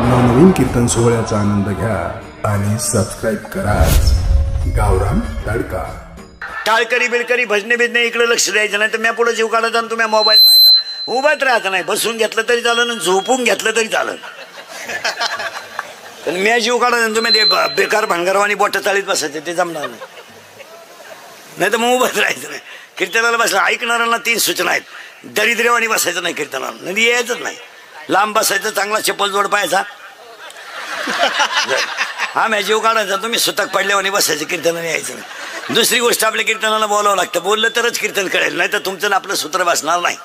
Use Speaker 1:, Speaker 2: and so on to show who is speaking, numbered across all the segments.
Speaker 1: नवनवीन कीर्तन सोहळ्याचा आनंद घ्या आणि सबस्क्राईब करा गावरान तडका।
Speaker 2: टाळकरी बिळकरी भजने बिजने इकडे लक्ष द्यायचं नाही तर मी पुढे जीव काढायचा आणि तुम्ही मोबाईल पाहायचा। उभाच राहायचं नाही, बसून घेतलं तरी चालेल आणि झोपून घेतलं तरी चालेल, पण मी जीव काढायचा तुम्ही ते बेकार भांगरवानी बोट चाळीत बसायचे ते जमणार नाही तर मग उभाच राहायचं नाही। कीर्तनाला बसला ऐकणाऱ्यांना 3 सूचना आहेत। दरिद्रवानी बसायचं नाही कीर्तनाला, नाही यायचंच नाही। लांब बसायचं, चांगला चप्पल जोड पाहायचा, हा मी जीव काढायचा, तुम्ही सुतक पडल्यावानी बसायचं, कीर्तनाला यायचं नाही। दुसरी गोष्ट आपल्या कीर्तनाला बोलावं लागतं, बोललं तरच कीर्तन कळेल, नाही तर तुमचं आपलं सूत्र बसणार नाही,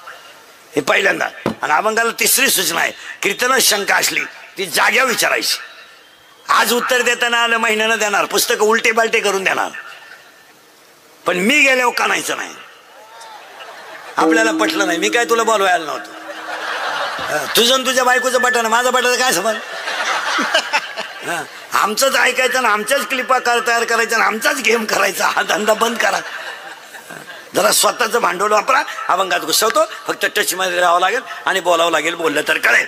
Speaker 2: हे पहिल्यांदा। आणि अभंगाला 3री सूचना आहे, कीर्तनात शंका असली ती जाग्यावर विचारायची। आज उत्तर देताना आलं महिन्यानं देणार, पुस्तक उलटे बालटे करून देणार, पण मी गेल्यावर कानायचं नाही। आपल्याला पटलं नाही, मी काय तुला बोलवायला नव्हतं, तुझं तुझ्या बायकोचं बटन माझं बटन काय समज, आमचंच ऐकायचं ना आमच्याच क्लिपा तयार करायचं आणि आमचाच गेम करायचा, हा धंदा बंद करा। जरा स्वतःचं भांडवल वापरा, अभंगात घुसवतो, फक्त टच मध्ये राहावं लागेल आणि बोलावं लागेल, बोललं तर कळेल।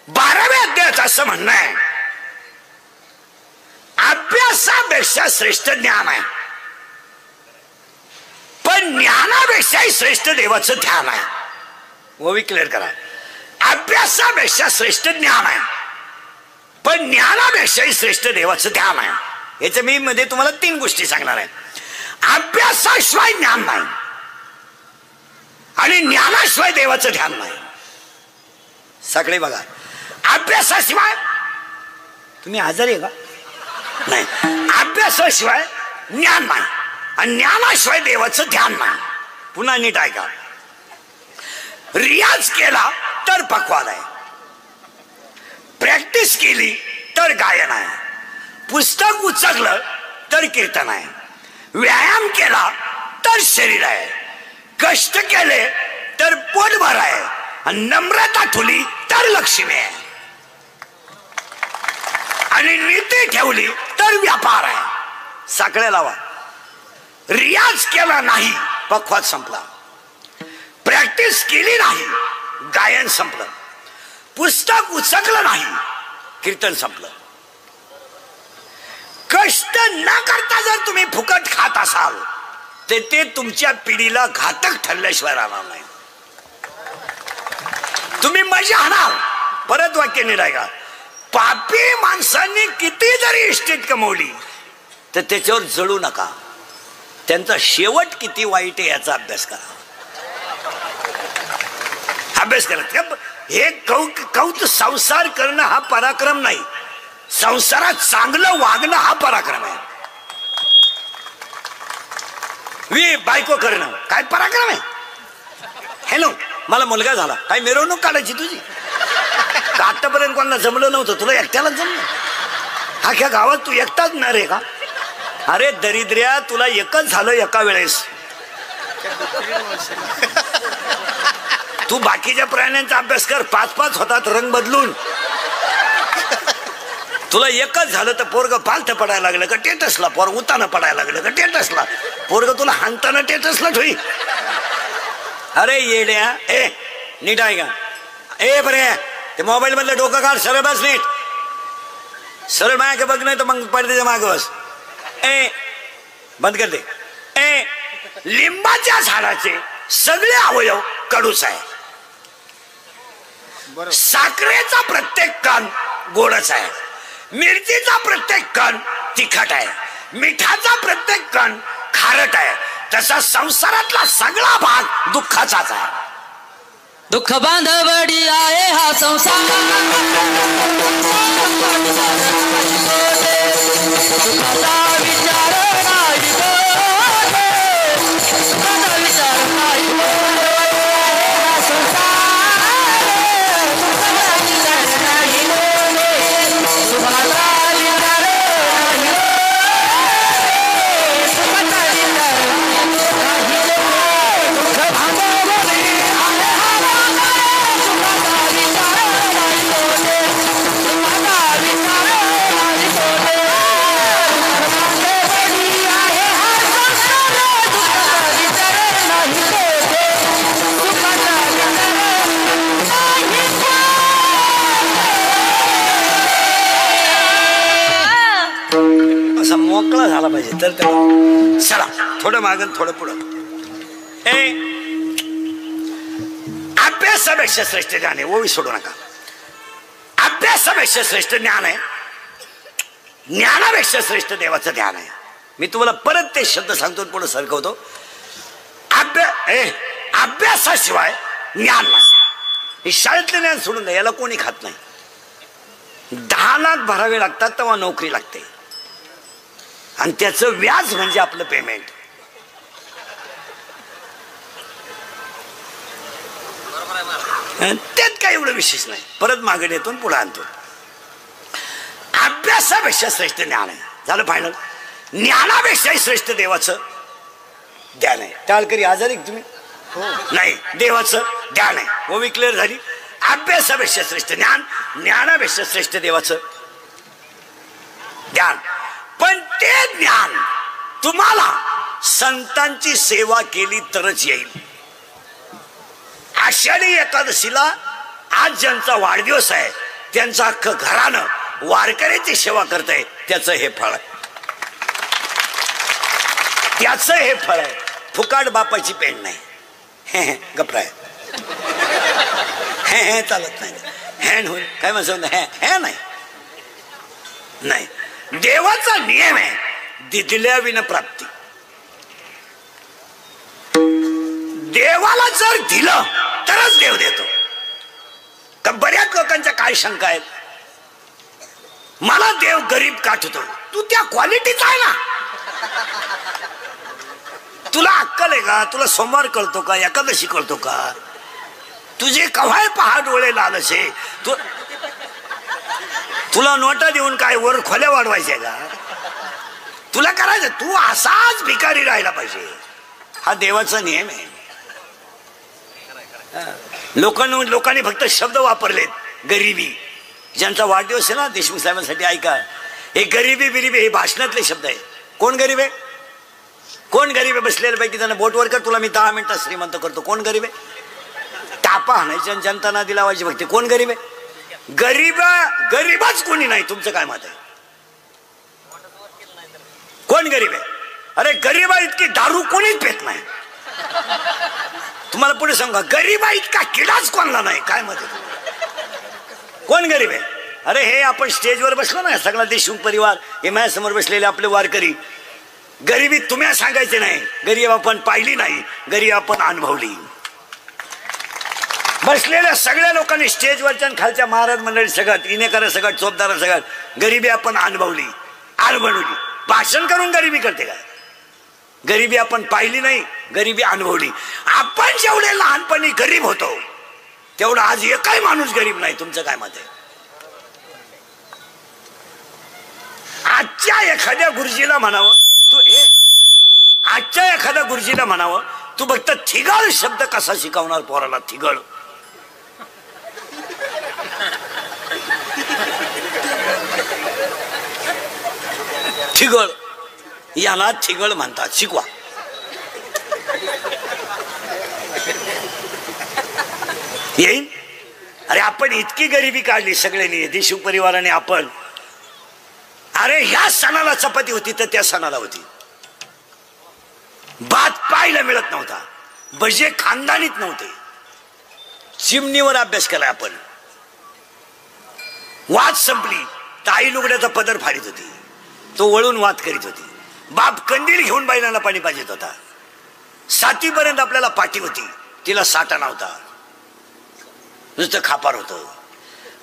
Speaker 2: 12व्या अध्यायाचं असं म्हणणं आहे, अभ्यासापेक्षा श्रेष्ठ ज्ञान आहे, पण ज्ञानापेक्षाही श्रेष्ठ देवाचं ध्यान आहे। ओवी क्लिअर करा, अभ्यासापेक्षा श्रेष्ठ ज्ञान आहे, पण ज्ञानापेक्षाही श्रेष्ठ देवाचं ध्यान आहे। याच्या मी मध्ये तुम्हाला 3 गोष्टी सांगणार आहे। अभ्यासाशिवाय ज्ञान नाही आणि ज्ञानाशिवाय देवाचं ध्यान नाही। सगळे बघा, अभ्यासाशिवाय तुम्ही आजारी आहे का? नाही, अभ्यासाशिवाय ज्ञान नाही आणि ज्ञानाशिवाय देवाचं ध्यान नाही। पुन्हा नीट ऐका, रियाज केला तर पक्वाद आहे, प्रॅक्टिस केली तर गायन आहे, पुस्तक उचललं तर कीर्तन आहे, व्यायाम केला तर शरीर आहे, कष्ट केले तर पोटभर आहे आणि नम्रता ठेवली तर लक्ष्मी आहे, आणि नीती ठेवली तर व्यापार आहे। साखळ्या लावा, रियाज केला नाही पक्वाद संपला, प्रॅक्टिस केली नाही गायन संपलं, पुस्तक उचकलं नाही कीर्तन संपलं। कष्ट न करता जर तुम्ही फुकट खात असाल तर ते तुमच्या पिढीला घातक ठरल्याशिवाय राहणार नाही। तुम्ही मजा आणाल, परत वाक्य नीट ऐका, पापी माणसांनी किती जरी इस्टेट कमवली तर त्याच्यावर जळू नका, त्यांचा शेवट किती वाईट आहे याचा अभ्यास करा, अभ्यास करा। हे कौत संसार करणं हा पराक्रम नाही, संसारात चांगलं वागणं हा पराक्रम आहे। बायको करणं काय पराक्रम आहे? हॅलो, मला मुलगा झाला, काय मिरवणूक काढायची तुझी? आतापर्यंत कोणाला जमलं नव्हतं, तुला एकट्याला जमलं? अख्ख्या गावात तू एकटाच न रे का? अरे दरिद्र्या, तुला एकच झालं एका वेळेस, तू बाकीच्या प्राण्यांचा अभ्यास कर, 5-5 होतात रंग बदलून, तुला एकच झालं तर पोरग पालथ पडायला लागलं का टेटसला, पोरग उताना पडायला लागलं का टेटसला, पोरग तुला हाणताना टेटसला ठोई। अरे येड्या, ए नीट आहे का? ए बरे, ते मोबाईल मधलं डोकं काढ, सरळ बस नीट, सरळ मागे बघ, नाही तर मग पडद्याच्या मागे बस। ए बंद कर दे। ए लिंबाच्या झाडाचे सगळे अवयव कडूच आहे, साखरेचा प्रत्येक कण गोडच आहे, मिरचीचा प्रत्येक कण तिखट आहे, मिठाचा प्रत्येक कण खारट आहे, तसा संसारातला सगळा भाग दुःखाचाच आहे।
Speaker 3: दुःख बांधवडी आहे हा संसार, विचार नाही
Speaker 2: पाहिजे तर चला थोडं मागं थोडं पुढं. अभ्यासापेक्षा श्रेष्ठ ज्ञान आहे, ओवी सोडू नका. अभ्यासापेक्षा श्रेष्ठ ज्ञान आहे, ज्ञानापेक्षा श्रेष्ठ देवाचं ध्यान आहे. मी तुम्हाला परत ते शब्द सांगतो पुढे सरकवतो. अभ्यासाशिवाय ज्ञान नाही. हे शाळेतलं ज्ञान सोडून द्या, याला कोणी खात नाही. 10 लाख भरावे लागतात तेव्हा नोकरी लागते, आणि त्याचं व्याज म्हणजे आपलं पेमेंट. त्यात काही एवढं विशेष नाही. परत मागे येतो पुढे आणतो. अभ्यासापेक्षा श्रेष्ठ ज्ञान आहे. झालं फायनल. ज्ञानापेक्षाही श्रेष्ठ देवाचं ध्यान आहे. टाळकरी आजारी तुम्ही नाही, देवाचं ध्यान आहे. ओवी क्लिअर झाली. अभ्यासापेक्षा श्रेष्ठ ज्ञान, ज्ञानापेक्षा श्रेष्ठ देवाचं ध्यान. पण ते ज्ञान तुम्हाला संतांची सेवा केली तरच येईल. आषाढी एकादशीला आज ज्यांचा वाढदिवस आहे त्यांचं अख्खं घरानं वारकऱ्याची सेवा करताय, त्याचं हे फळ आहे. त्याचं हे फळ आहे. फुकाट बापाची पेंड नाही. हे गप्रा आहे. हे चालत नाही. हॅन होईल काय म्हणतो हे नाही. नाही, देवाचा नियम आहे दिल्या विना प्राप्ती. देवाला जर दिलं तरच देव देतो. तर बऱ्याच लोकांच्या काय शंका आहेत, मला देव गरीब काठतो. तू त्या क्वालिटीचा आहे ना. तुला अक्कल आहे का? तुला सोमवार कळतो का? एकादशी कळतो का? तुझे कव्हाय पहा डोळे लालसे. तुला नोटा देऊन काय वर खोल्या वाढवायच्या का? तुला करायचं, तू असाच भिकारी राहायला पाहिजे. हा देवाचा नियम आहे. लोकांनी फक्त शब्द वापरलेत. गरिबी, ज्यांचा वाढदिवस आहे ना देशमुख साहेबांसाठी, ऐका, हे गरिबी बिरिबी हे भाषणातले शब्द आहे. कोण गरीब आहे? कोण गरीब आहे? बसलेल्या पैकी त्यांना बोटवर कर, तुला मी 10 मिनिटात श्रीमंत करतो. कोण गरीब आहे? टापा हाणायची आणि जनता नादी लावायची फक्त. कोण गरीब आहे? गरीबच कोणी नाही. तुमचं काय मत आहे? कोण गरीब आहे? अरे गरीबा इतकी दारू कोणीच पेत नाही. तुम्हाला पुढे सांगा, गरीबा इतका किडाच कोणला नाही. काय मत आहे? कोण गरीब आहे? अरे हे आपण स्टेजवर बसलो ना, सगळा देशमुख परिवार, हे माझ्यासमोर बसलेले आपले वारकरी. गरिबी तुम्ही सांगायचे नाही. गरीब आपण पाहिली नाही, गरीब आपण अनुभवली. बसलेल्या सगळ्या लोकांनी स्टेजवरच्या खालच्या महाराज मंडळी सगळ्यात, इनेकर सगळ्यात, चोपदार सगळ्यात, गरिबी आपण अनुभवली, अनुभवली. भाषण करून गरिबी करते का? गरिबी आपण पाहिली नाही, गरिबी अनुभवली. आपण जेवढे लहानपणी गरीब होतो तेवढा आज एकही माणूस गरीब नाही. तुमचं काय मत आहे? आजच्या एखाद्या गुरुजीला म्हणावं तू आजच्या एखाद्या गुरुजीला म्हणावं तू फक्त थिगळ शब्द कसा शिकवणार पोराला? थिगळ थिगळ याला थिगळ म्हणतात. शिकवा. येईल. अरे आपण इतकी गरिबी काढली सगळ्यांनी, देशमुख परिवाराने. आपण अरे ह्या सणाला चपाती होती तर त्या सणाला होती. भात पाहायला मिळत नव्हता. भजे खानदानीत नव्हते. चिमणीवर अभ्यास केला आपण. वाद संपली तर आई लुगड्याचा पदर फाडीत होती, तो वळून वाद करीत होती. बाप कंदील घेऊन बैलांना पाणी पाहिजेत होता. 7वी पर्यंत आपल्याला पाठी होती, तिला साठा नव्हता, नुसतं खापार होतं.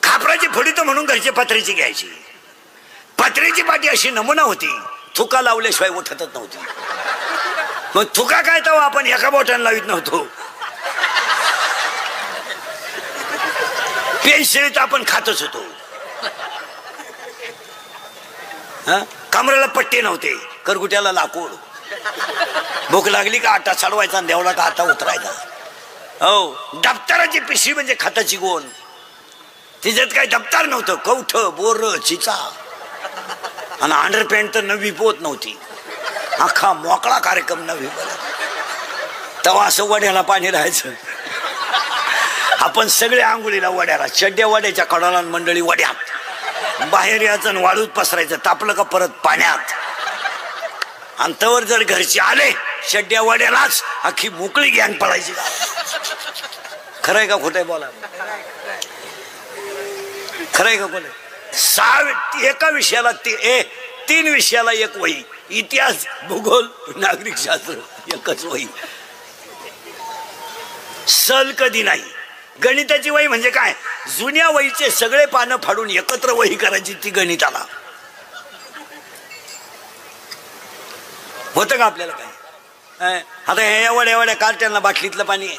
Speaker 2: खापराची फोडी तर म्हणून घरचे पत्र्याची घ्यायची. पत्र्याची पाठी अशी नमुना होती, थुका लावल्याशिवाय उठतच नव्हती. मग थुका काय तेव्हा आपण एका बोटाने लावित नव्हतो. पेन्सिलीत आपण खातच होतो. कमरेला पट्टे नव्हते, करगुट्याला लाकूड. भूक लागली का आटा चढवायचा आणि देवळा का आटा उतरायचा. हो, दप्तराची पिशवी म्हणजे खताची गोण. तिच्यात काही दप्तर नव्हतं. कवठ, बोर, चिचा आणि अंडरपॅन्ट तर नवी पोत नव्हती. अख्खा मोकळा कार्यक्रम नवी. तेव्हा असं वड्याला पाणी राहायचं. आपण सगळे आंघोळीला वड्याला, चड्ड्या वड्याच्या कडाला, मंडळी वड्यात. बाहेर यायचं वाळूत पसरायचं. तापलं का परत पाण्यात. अंतावर जर घरचे आले शड्ड्या वाड्यालाच अख्खी मोकळी गॅंग पळायची का? खरंय का खोटंय बोला? खरंय का खोटंय? एका विषयाला 3 विषयाला एक वही, इतिहास, भूगोल, नागरिक शास्त्र एकच वही. सल कधी नाही. गणिताची वही म्हणजे काय? जुन्या वहीचे सगळे पानं फाडून एकत्र वही करायची, ती गणिताला. होतं का आपल्याला काय? आता हे एवढ्या एवढ्या कार्ट्यांना बाटलीतलं पाणी आहे.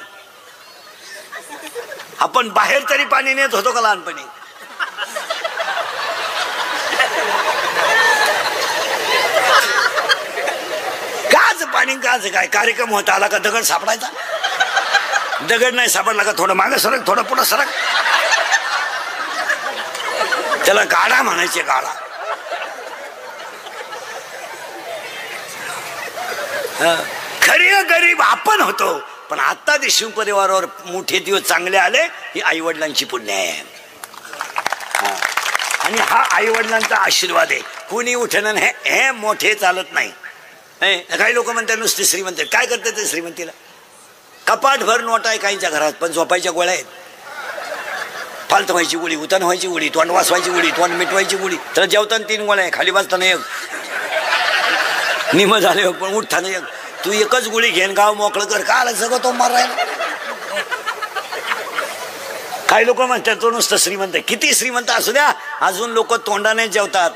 Speaker 2: आपण बाहेर तरी पाणी नेत होतो का लहानपणी? काच पाणी काच काय? कार्यक्रम होता आला का दगड सापडायचा? दगड नाही सापडला का थोडं मागे सरक, थोडं पुढं सरक. त्याला गाडा म्हणायचे, गाडा. खरी गरीब आपण होतो, पण आता देशमुख परिवारावर मोठे दिवस चांगले आले, ही आई वडिलांची पुण्य आहे. आणि हा आई वडिलांचा आशीर्वाद आहे. कुणी उठणं हे मोठे चालत नाही. काही लोक म्हणतात नुसते श्रीमंत. काय करतात ते श्रीमंतीला? कपाट भर नोट आहे काहींच्या घरात, पण झोपायच्या गोळ्या आहेत. फालत व्हायची गोळी, उतान व्हायची गोळी, तोंड वाचवायची गोळी, तोंड मिटवायची गोळी. तर जेवताना 3 गोळ्या आहे, खाली वाजताना एक, निम झाले पण उठताना एक. तू एकच गोळी घेन गाव मोकळं कर. का आला सगळं तो मारायला? काही लोक म्हणतात तो नुसतं श्रीमंत. किती श्रीमंत असू द्या, अजून लोक तोंडाने जेवतात.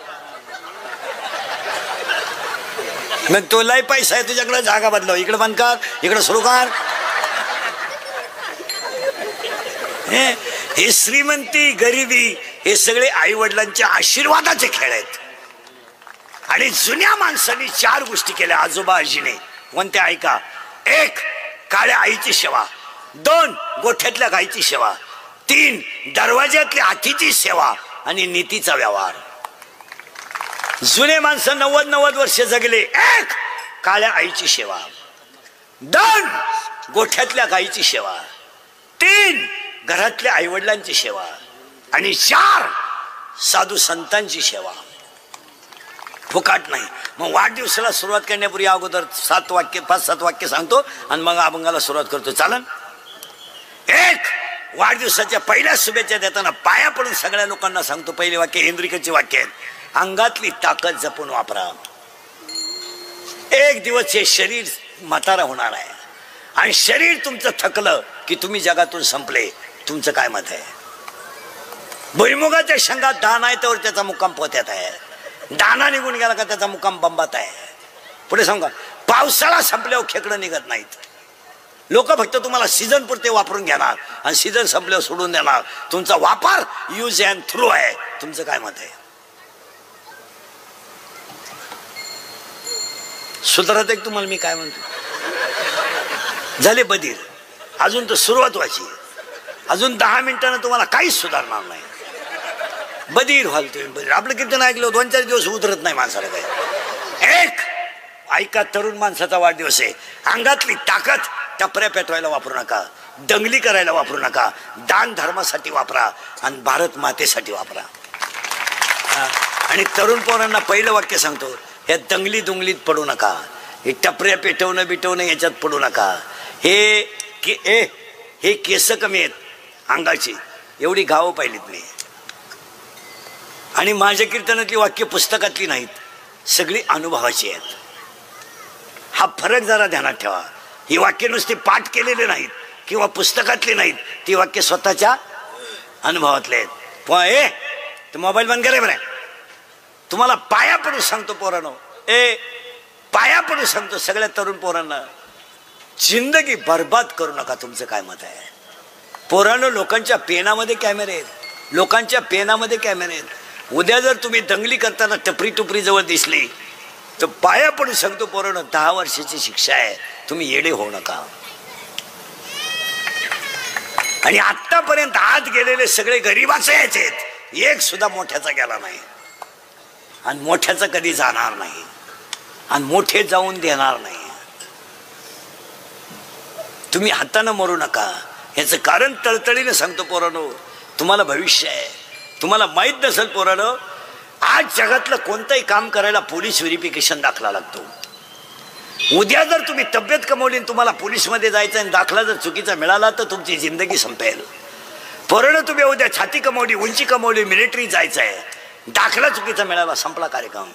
Speaker 2: मग तो लय पैसा आहे तुझ्याकडे, जागा बदलव, इकडे बंद कर, इकडे सुरू कर. हे श्रीमंती गरिबी हे सगळे आई वडिलांच्या आशीर्वादाचे खेळ आहेत. आणि जुन्या माणसांनी 4 गोष्टी केल्या आजोबा आजीने. कोणत्या? ऐका. 1 काळ्या आईची सेवा, 2 गोठ्यातल्या गायीची सेवा, 3 दरवाज्यातल्या हातीची सेवा आणि नीतीचा व्यवहार. जुने माणसं 90 वर्ष जगले. 1 काळ्या आईची सेवा, 2 गोठ्यातल्या गायीची सेवा, 3 घरातल्या आईवडिलांची सेवा आणि 4 साधू संतांची सेवा. फुकाट नाही. मग वाढदिवसाला सुरुवात करण्यापूर्वी अगोदर 5-7 वाक्य सांगतो आणि मग अभंगाला सुरुवात करतो. चालन? 1 वाढदिवसाच्या पहिल्या शुभेच्छा देताना पाया पडून सगळ्या लोकांना सांगतो. पहिले वाक्य हेनरिकचे वाक्य आहे. अंगातली ताकद जपून वापरा. एक दिवस हे शरीर म्हातारा होणार आहे आणि शरीर तुमचं थकलं की तुम्ही जगातून संपले. तुमचं काय मत आहे? भुईमुगाच्या शेंगात दाणा आहे तर त्याचा मुक्काम पोत्यात आहे. दाणा निघून गेला का त्याचा मुक्काम बंबात आहे. पुढे सांगा. पावसाळा संपल्यावर खेकडं निघत नाहीत. लोक फक्त तुम्हाला सीझन पुरते वापरून घेणार आणि सीझन संपल्यावर सोडून देणार. तुमचा वापर यूज अँड थ्रू आहे. तुमचं काय मत आहे? सुधारत एक तुम्हाला मी काय म्हणतो? झाले बधीर. अजून तर सुरुवात व्हायची. अजून 10 मिनिटांना तुम्हाला काहीच सुधारणार नाही. बधीर व्हाल तुम्ही. बधीर. आपलं कीर्तन ऐकलं 2-4 दिवस उतरत नाही माणसाला काय. 1 ऐका. तरुण माणसाचा वाढदिवस आहे. अंगातली ताकद टपऱ्या पेटवायला वापरू नका, दंगली करायला वापरू नका. दान धर्मासाठी वापरा आणि भारत मातेसाठी वापरा. आणि तरुण पोरांना पहिलं वाक्य सांगतो. या दंगली दुंगलीत पडू नका. हे टपऱ्या पेटवणं बिटवणं याच्यात पडू नका. हे केस कमी आहेत अंगाची, एवढी गावं पाहिलीत मी. आणि माझ्या कीर्तनातली वाक्य पुस्तकातली नाहीत, सगळी अनुभवाची आहेत. हा फरक जरा ध्यानात ठेवा. ही वाक्य नुसती पाठ केलेले नाहीत किंवा पुस्तकातली नाहीत, ती वाक्य स्वतःच्या अनुभवातले आहेत. ते मोबाईल बंद करे बरं. तुम्हाला पाया पडून सांगतो पोरांनो, पाया पडून सांगतो सगळ्या तरुण पोरांना, जिंदगी बर्बाद करू नका. तुमचं काय मत आहे? पोरांनो, लोकांच्या पेनामध्ये कॅमेरे आहेत, लोकांच्या पेनामध्ये कॅमेरे आहेत. उद्या जर तुम्ही दंगली करताना टपरी टुपरी जवळ दिसली तर पाया पडून सांगतो पोरांनो, 10 वर्षाची शिक्षा आहे. तुम्ही येडे होऊ नका. आणि आतापर्यंत आत गेलेले सगळे गरीबाचे याचे आहेत, एक सुद्धा मोठ्याचा गेला नाही आणि मोठ्याचा कधी जाणार नाही आणि मोठे जाऊन देणार नाही. तुम्ही हाताने मरू नका. याचं कारण तळतळीने सांगतो पोरांनो, तुम्हाला भविष्य आहे. तुम्हाला माहित नसेल पोरांनो, आज जगातलं कोणतंही काम करायला पोलीस व्हेरिफिकेशन दाखला लागतो. उद्या जर तुम्ही तब्येत कमवली, तुम्हाला पोलीसमध्ये जायचं आणि दाखला जर चुकीचा मिळाला तर तुमची जिंदगी संपेल. पोरानं तुम्ही उद्या छाती कमवली, उंची कमवली, मिलिटरी जायचं आहे, दाखला चुकीचा मिळाला, संपला कार्यक्रम.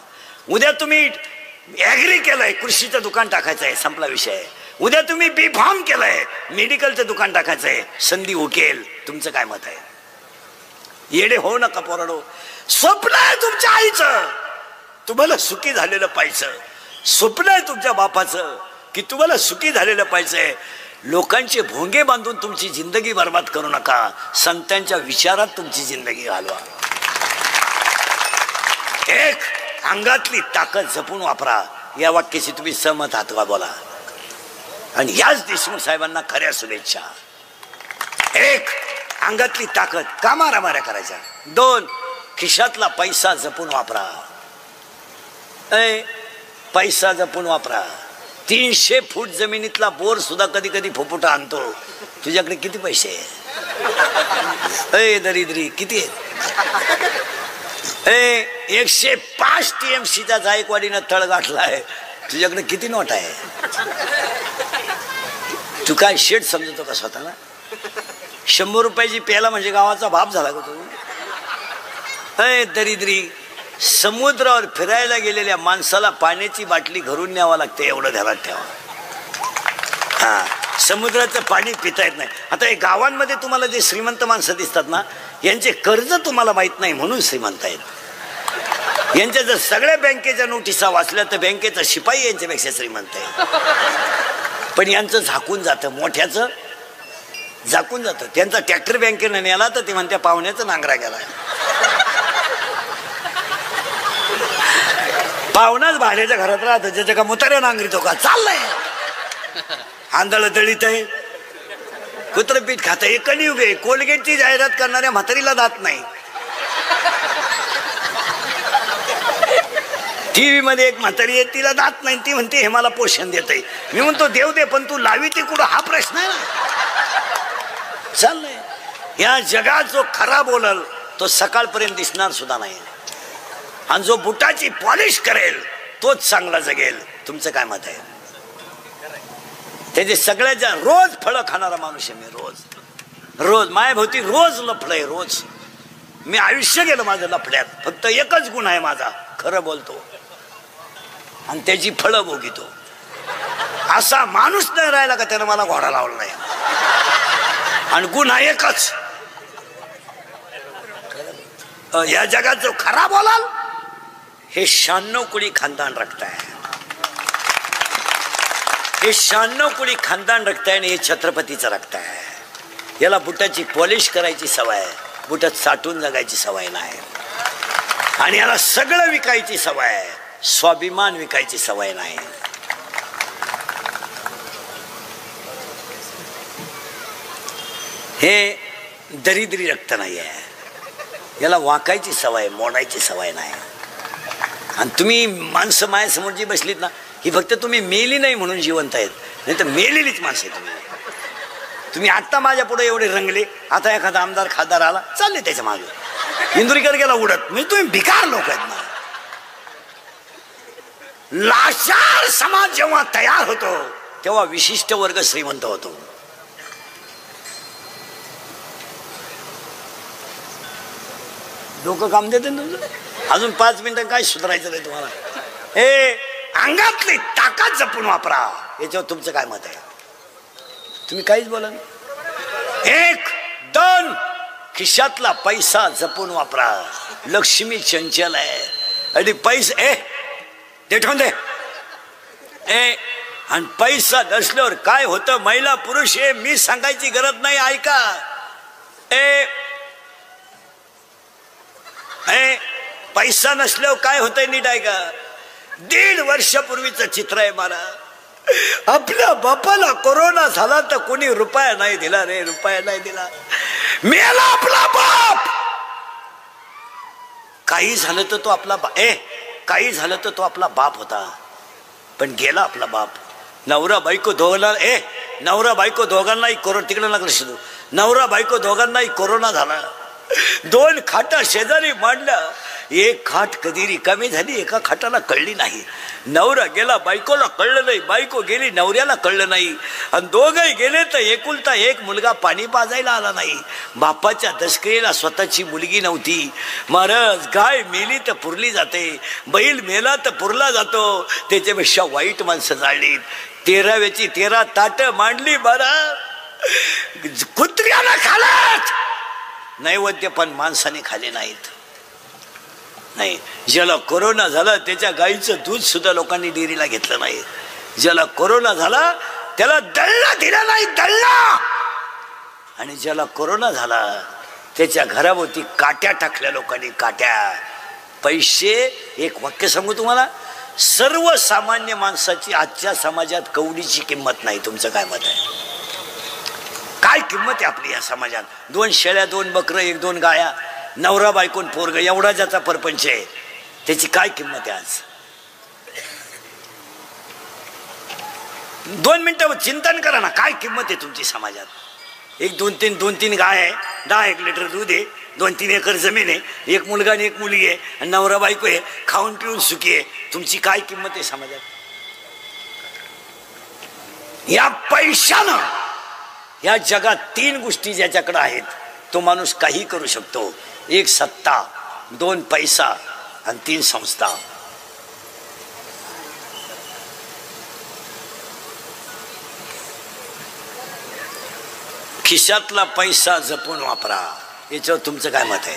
Speaker 2: उद्या तुम्ही ॲग्री केलंय, कृषीचं दुकान टाकायचं आहे, संपला विषय. उद्या तुम्ही बी फार्म केलंय, मेडिकलचं दुकान टाकायचं आहे, संधी उकेल. तुमचं काय मत आहे? येडे हो नका पोराडो. स्वप्न आहे तुमच्या आईचं तुम्हाला सुखी झालेलं पाहिजे. स्वप्न आहे तुमच्या बापाचं की तुम्हाला सुखी झालेलं पाहिजे. लोकांचे भोंगे बांधून तुमची जिंदगी बर्बाद करू नका. संतांच्या विचारात तुमची जिंदगी घालवा. एक, अंगातली ताकद जपून वापरा. या वाक्याशी तुम्ही सहमत आहात का? बोला. आणि याच देशमुख साहेबांना खऱ्या शुभेच्छा. एक, अंगातली ताकद, का मारामाऱ्या करायच्या. दोन, खिशातला पैसा जपून वापरा. पैसा जपून वापरा. 300 फूट जमिनीतला बोर सुद्धा कधी कधी फुफुटा आणतो. तुझ्याकडे किती पैसे आहे? दरिद्री किती आहे? 105 TMCचा जायकवाडीनं तळ गाठला आहे. तुझ्याकडे किती नोट आहे? तू काय शेट समजतो का स्वतःला? 100 रुपयाची प्याला म्हणजे गावाचा बाप झाला का तू? दरिद्री. समुद्रावर फिरायला गेलेल्या माणसाला पाण्याची बाटली घरून न्यावं लागते, एवढं ध्यानात ठेवा. हा, समुद्राचं पाणी पिता येत नाही. आता हे गावांमध्ये तुम्हाला जे श्रीमंत माणसं दिसतात ना, यांचे कर्ज तुम्हाला माहित नाही म्हणून श्रीमंत आहेत. यांच्या जर सगळ्या बँकेच्या नोटिसा वाचल्या तर बँकेचा शिपाई यांच्यापेक्षा श्रीमंत आहे. पण यांचं झाकून जातं, मोठ्याचं झाकून जातं. त्यांचा ट्रॅक्टर बँकेनं नेला तर ते म्हणत्या पाहुण्याचं नांगरा गेला. पाहुणाच भाड्याच्या घरात राहतो, ज्याच्या का मुताऱ्या नांगरीतो का चाललंय. आंधळ दळीत आहे, कुत्र पीठ खात आहे. कलियुग आहे. कोलगेटची जाहिरात करणाऱ्या म्हातारीला दात नाही. टीव्ही मध्ये एक म्हातारी आहे, तिला दात नाही, ती म्हणते हे मला पोषण देतंय. मी म्हणतो देव दे, पण तू लावी ते कुठं, हा प्रश्न आहे ना. चाललंय. या जगात जो खरा बोलल तो सकाळपर्यंत दिसणार सुद्धा नाही. आणि जो बुटाची पॉलिश करेल तोच चांगला जगेल. तुमचं काय मत आहे? त्याचे सगळ्याच्या रोज फळं खाणारा माणूस आहे मी. रोज मायाभोवती रोज लफडं आहे. रोज मी आयुष्य गेलं माझं लफड्यात. फक्त एकच गुण आहे माझा, खरं बोलतो आणि त्याची फळं भोगितो. असा माणूस नाही राहिला का त्यानं मला घोडा लावला नाही. आणि गुण हा एकच. या जगात जो खरा बोलाल हे 96 कुडी खानदान रखता है. हे 96 कुडी खानदान रखता है आणि हे छत्रपतीचं रखता है. याला बुटाची पॉलिश करायची सवय आहे, बुटात साठून जगायची सवय नाही. आणि याला सगळं विकायची सवय आहे, स्वाभिमान विकायची सवय नाही. हे दरिद्री रक्त नाही आहे. याला वाकायची सवय, मोडायची सवय नाही. आणि तुम्ही माणसं माझ्यासमोर जी बसलीत ना, ही फक्त तुम्ही मेली नाही म्हणून जिवंत आहेत, नाही तर मेलेलीच माणसं आहे. तुम्ही आत्ता माझ्या पुढे एवढे रंगले, आता एखादा आमदार खासदार आला चालले त्याच्या मागे, इंदुरीकर गेला उडत. म्हणजे तुम्ही भिकार लोक आहेत ना. लाचार समाज जेव्हा तयार होतो तेव्हा विशिष्ट वर्ग श्रीमंत होतो. डोकं काम देते तुमचं. अजून 5 मिनिटं काय सुधारायचं नाही तुम्हाला. अंगातली ताकद जपून वापरा. याच्यावर तुमचं काय मत आहे? तुम्ही काहीच बोला ना. 1, 2, खिशातला पैसा जपून वापरा. लक्ष्मी चंचल आहे आणि पैसे ते ठेवून दे. आणि पैसा नसल्यावर काय होतं, महिला पुरुष हे मी सांगायची गरज नाही. ऐका. पैसा नसल्यावर काय होतंय नीट ऐका. 1.5 वर्षापूर्वीचं चित्र आहे मला. आपल्या बापाला कोरोना झाला तर कोणी रुपया नाही दिला रे, रुपया नाही दिला. मेला आपला बाप. काही झालं तर तो आपला काही झालं तर तो आपला बाप होता, पण गेला आपला बाप. नवरा बायको दोघांनाही कोरोना, तिकडे नका शिजू. नवरा बायको दोघांनाही कोरोना झाला. दोन खाटा शेजारी मांडल्या, एक खाट कधी रिकामी झाली एका खाटाला कळली नाही. नवरा गेला बायकोला कळलं नाही, बायको गेली नवऱ्याला कळलं नाही, आणि दोघंही गेले तर एकुलता एक मुलगा पाणी पाजायला आला नाही. बापाच्या दशक्रियेला स्वतःची मुलगी नव्हती. महाराज गाय मेली तर पुरली जाते, बैल मेला तर पुरला जातो, त्याच्यापेक्षा वाईट माणसं जाळली. 13व्याची 13 ताट मांडली महाराज, कुत्र्याला खालात नैवेद्य पण माणसाने खाले नाहीत. नाही, ज्याला कोरोना झाला त्याच्या गाईचं दूध सुद्धा लोकांनी डेअरीला घेतलं नाही. ज्याला कोरोना झाला त्याला दळला दिला नाही, दळला. आणि ज्याला कोरोना झाला त्याच्या घराभोवती काट्या टाकल्या लोकांनी, काट्या. पैसे, एक वाक्य सांगू तुम्हाला, सर्वसामान्य माणसाची आजच्या समाजात कवडीची किंमत नाही. तुमचं काय मत आहे? काय किंमत आहे आपली या समाजात? 2 शेळ्या, 2 बकरं, 1-2 गाया, नवरा बायकोन पोरग, एवढा ज्याचा परपंच आहे, त्याची काय किंमत आहे आज? 2 मिनिटं चिंतन करा ना, काय किंमत आहे तुमची समाजात? 2-3 गाय आहे, 10-1 लिटर दूध आहे, 2-3 एकर जमीन आहे, 1 मुलगा आणि 1 मुलगी आहे, आणि नवरा बायको आहे, खाऊन पिऊन सुखी आहे. तुमची काय किंमत आहे समाजात? या पैशानं या जगात 3 गोष्टी ज्याच्याकडे आहेत तो माणूस काही करू शकतो. 1 सत्ता, 2 पैसा आणि 3 संस्था. खिशातला पैसा जपून वापरा. याच्यावर तुमचं काय मत आहे?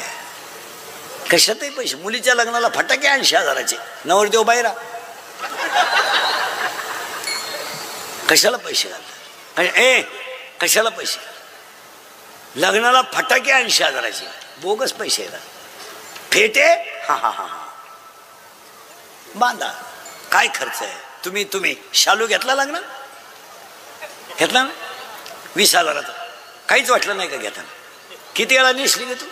Speaker 2: कशातही पैसे. मुलीच्या लग्नाला फटाके 80,000चे, नवरदेव बाहेर. कशाला पैसे घालतात? कशाला पैसे? लग्नाला फटाके 80,000चे, बोगस पैसे येतात. फेटे हा बांधा. काय खर्च आहे? तुम्ही शालू घेतला लग्न? घेतला ना 20,000चा? काहीच वाटलं नाही का घेताना? किती वेळा नेसली ग तू?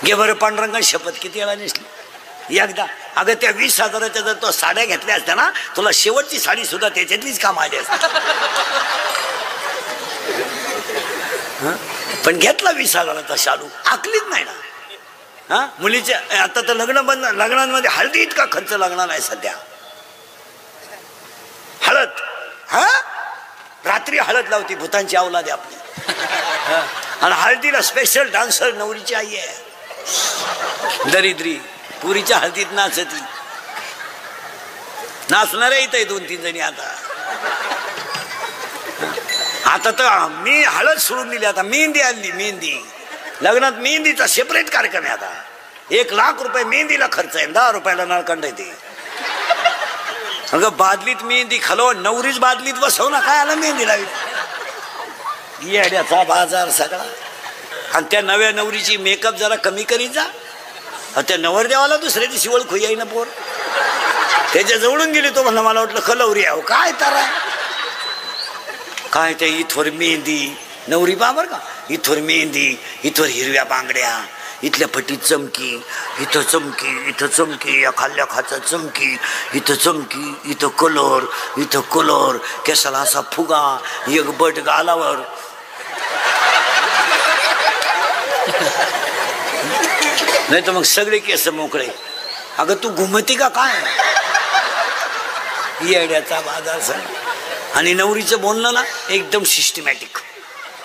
Speaker 2: घे बरं पांडुरंगा शपथ, किती वेळा नेसली? एकदा. अगं त्या 20,000च्या जर तो साड्या घेतल्या असत्या ना, तुला शेवटची साडी सुद्धा त्याच्यातलीच काम आली असते. पण घेतला 20,000चा शालू, आकलीच नाही ना. मुलीच्या आता तर लग्न बंद, लग्नांमध्ये हळदी इतका खर्च लागणार आहे सध्या. हळद, रात्री हळद लावती भूतांची अवलाद आपली. आणि हळदीला स्पेशल डान्सर नवरीची आई आहे. दरिद्री पुरीच्या हळदीत नाचती. नाचणार आहे इथे 2-3 जणी. आता तर मी हळद सोडून दिली, आता मेहंदी आणली. मेहंदी लग्नात मेहंदीचा सेपरेट कार्यक्रम आहे. आता 1 लाख रुपये मेहंदीला खर्च आहे, 10 रुपयाला नळकंड येते. अगं बादलीत मेहंदी खालो, नवरीच बादलीत बसव ना, काय आला मेहंदी लावी? येड्याचा बाजार सगळा. आणि त्या नव्या नवरीची मेकअप जरा कमी करीत जा. त्या नवरदेवाला दुसऱ्या दिवशी ओळखू येई ना पोर. त्याच्या जवळून गेली तो म्हणला मला वाटलं कलवरी आहे. काय तर काय त्या इथवर मेहंदी, नवरी बाबर का, इथवर मेहंदी, इथवर हिरव्या बांगड्या, इथल्या पट्टीत चमकी, इथं चमकी, इथं चमकी, या खाल्ल्या खाचा चमकी, इथं चमकी, इथं कलर, केसाला असा फुगा, एक बट गालावर. नाही तर मग सगळे केस मोकळे. अगं तू घुमती का काय? येड्याचा बाजार सर. आणि नवरीचं बोलणं ना एकदम सिस्टमॅटिक.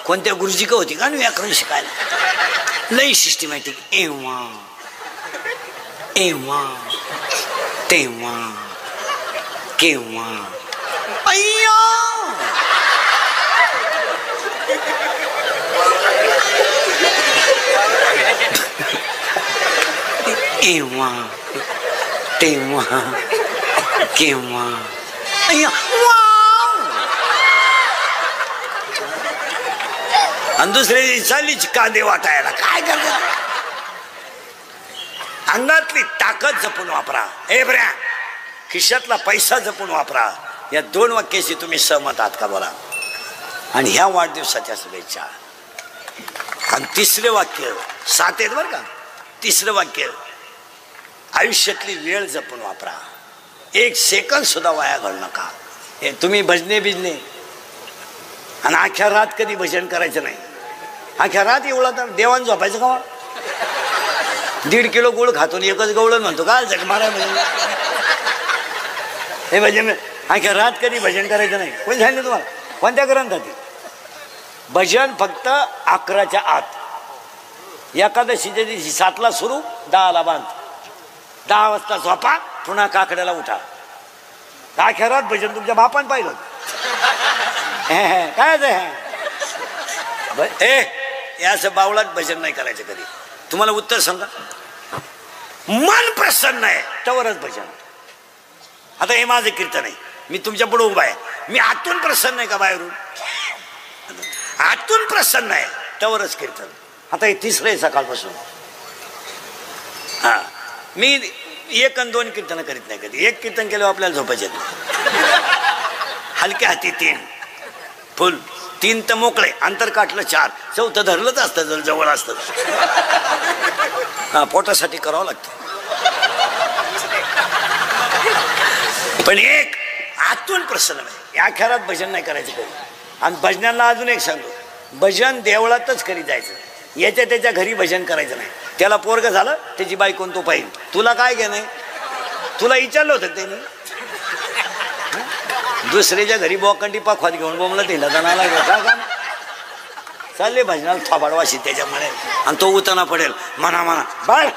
Speaker 2: कोणत्या गुरुजी का होती का व्याकरण शिकायला? लई सिस्टमॅटिक. एव्हा तेव्हा केव्हा अय्या एव्हा तेव्हा केव्हा अय्या. आणि दुसऱ्या चालीच कांदे वाटायला. काय करता? अंगातली ताकद जपून वापरा. ए बऱ्या, खिशातला पैसा जपून वापरा. या 2 वाक्याशी तुम्ही सहमत आहात का बोला? आणि ह्या वाढदिवसाच्या शुभेच्छा. आणि 3रे वाक्य, 7 आहेत बरं का. 3रं वाक्य, आयुष्यातली वेळ जपून वापरा. 1 सेकंद सुद्धा वाया घालू नका. हे तुम्ही भजने बिजने आणि अख्ख्या रात कधी भजन करायचं नाही. अख्या रात एवढा तर देवान झोपायचं का? 1.5 किलो गुळ खातो एकच गवळण म्हणतो का जग मारा म्हणजे. हे भजन अख्या रात कधी भजन करायचं नाही. कोणी सांगितलं तुम्हाला? कोणत्या ग्रंथात? भजन फक्त 11च्या आत. एकादशीच्या दिवशी 7ला सुरू, 10ला बांध. 10 वाजता झोपा, पुन्हा काकड्याला उठा. अख्या रात भजन तुमच्या बापान पाहिलं. काय हे असं बावळात भजन नाही करायचं कधी. तुम्हाला उत्तर सांगा. मन प्रसन्न आहे तवरच भजन. आता हे माझं कीर्तन आहे, मी तुमच्या पुढे उभा आहे, मी आतून प्रसन्न आहे का बाहेरून? आतून प्रसन्न आहे तवरच कीर्तन. आता हे 3रं आहे सकाळपासून. हा, मी 1 आणि 2 कीर्तन करीत नाही कधी. 1 कीर्तन केल्यावर आपल्याला झोपायचे हलक्या हाती 3 फुल, 3 तर मोकळे, अंतर काटलं 4, 4थं धरलंच असतं जर जवळ असतं. हा, पोटासाठी करावं लागतं. पण 1 आतून प्रसन्न आहे. या खेळात भजन नाही करायचं कधी. आणि भजनाला अजून एक सांगतो, भजन देवळातच करीत जायचं. याच्या त्याच्या घरी भजन करायचं नाही. त्याला पोरग झालं, त्याची बायको तो पाहिजे, तुला काय घे नाही? तुला विचारलं होतं त्यांनी? दुसऱ्याच्या घरी बोकंडी पाखवात घेऊन बोमला दिला जाणार का? चालले भजनाला थोबाड वाशी त्याच्यामुळे. आणि तो उताना पडेल म्हणा म्हणा बाळ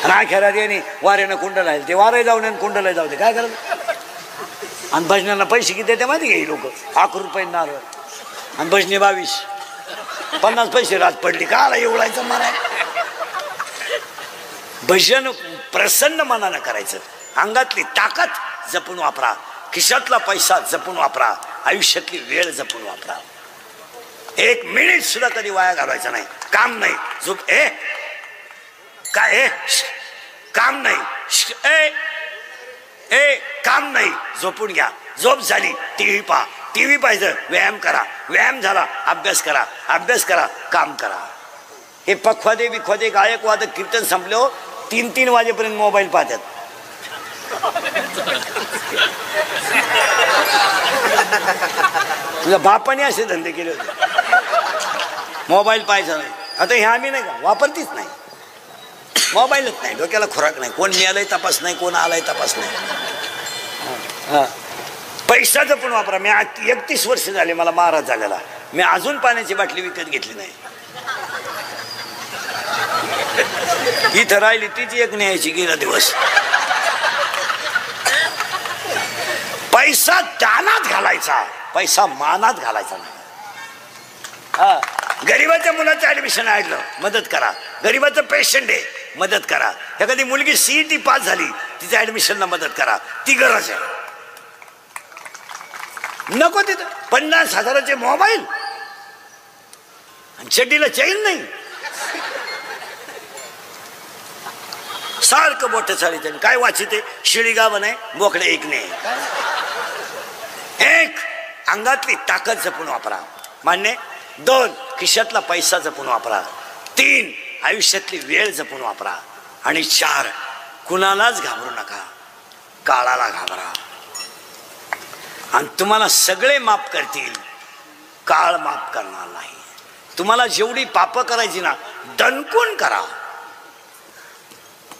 Speaker 2: नाही खेळात येणे वाऱ्यानं कुंडल आहे, ते वारे जाऊन कुंडल जाऊ दे, काय करायचं? आणि भजनाला पैसे किती देते माहिती घे लोक? 1 रुपये नारळ. आणि भजनी 22, 50 पैसे रात पडली का एवढायचं मारा. भजन प्रसन्न मनानं करायचं. अंगातली ताकद जपून वापरा, खिशातला पैसा जपून वापरा, आयुष्यातली वेळ जपून वापरा. 1 मिनिट सुद्धा कधी वाया घालवायचा नाही. काम नाही झोप काय काम नाही काम नाही, झोपून घ्या. झोप झाली टीव्ही पहा, टीव्ही पाहिजे, व्यायाम करा, व्यायाम झाला अभ्यास करा, अभ्यास करा, काम करा. हे पखवादे बिखवादे गायक वादक कीर्तन संपले हो, 3-3 वाजेपर्यंत मोबाईल पाहतात. तुझ्या बापाने असे धंदे केले होते, मोबाईल पाहायचा नाही. आता हे आम्ही नाही का वापरतीच नाही, मोबाईलच नाही, डोक्याला खुराक नाही, कोण मिळालंय तपास नाही, कोण आलाय तपास नाही. पैशाचं पण वापरा. मी 31 वर्ष झाले मला महाराज झालेला, मी अजून पाण्याची बाटली विकत घेतली नाही. इथं राहिली तीच एक न्यायची गेला दिवस. पैसा दानात घालायचा, पैसा मानात घालायचा नाही. हा, गरीबाच्या मुलाचं ऍडमिशन ऐकलं मदत करा, गरीबाचं पेशंट आहे मदत करा, एखादी मुलगी CET पास झाली तिच्या ऍडमिशनला मदत करा, ती गरज आहे. नको तिथं 50,000चे मोबाईल आणि चड्डीला चैन नाही, सारखं मोठं चालित. काय वाचिते? शिळीगा बनाय बोकडे ऐकणे. 1 अंगातली ताकद जपून वापरा, मान्य. 2 खिशातला पैसा जपून वापरा. 3 आयुष्यातली वेळ जपून वापरा. आणि 4 कुणालाच घाबरू नका, काळाला घाबरा. आणि तुम्हाला सगळे माफ करतील, काळ माफ करणार नाही. तुम्हाला जेवढी पाप करायची ना दणकून करा,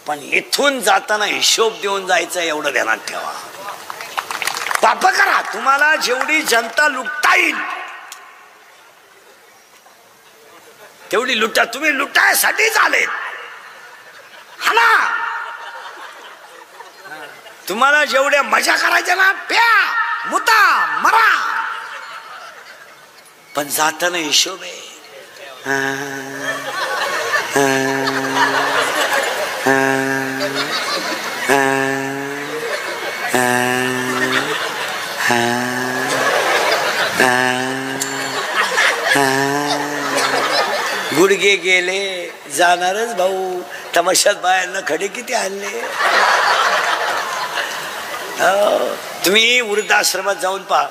Speaker 2: पण इथून जाताना हिशोब देऊन जायचं एवढं ध्यानात ठेवा. पाप करा, तुम्हाला जेवढी जनता लुटता येईल तेवढी लुटा. तुम्ही लुटायसाठीच आलेत, हा ना. तुम्हाला जेवढ्या मजा करायच्या ना प्या, मुता, मरा, पण जाताना हिशोब आहे. गुडघे गेले जाणारच भाऊ, तमाशात बायांना खडे किती आणले. तुम्ही वृद्धाश्रमात जाऊन पहा.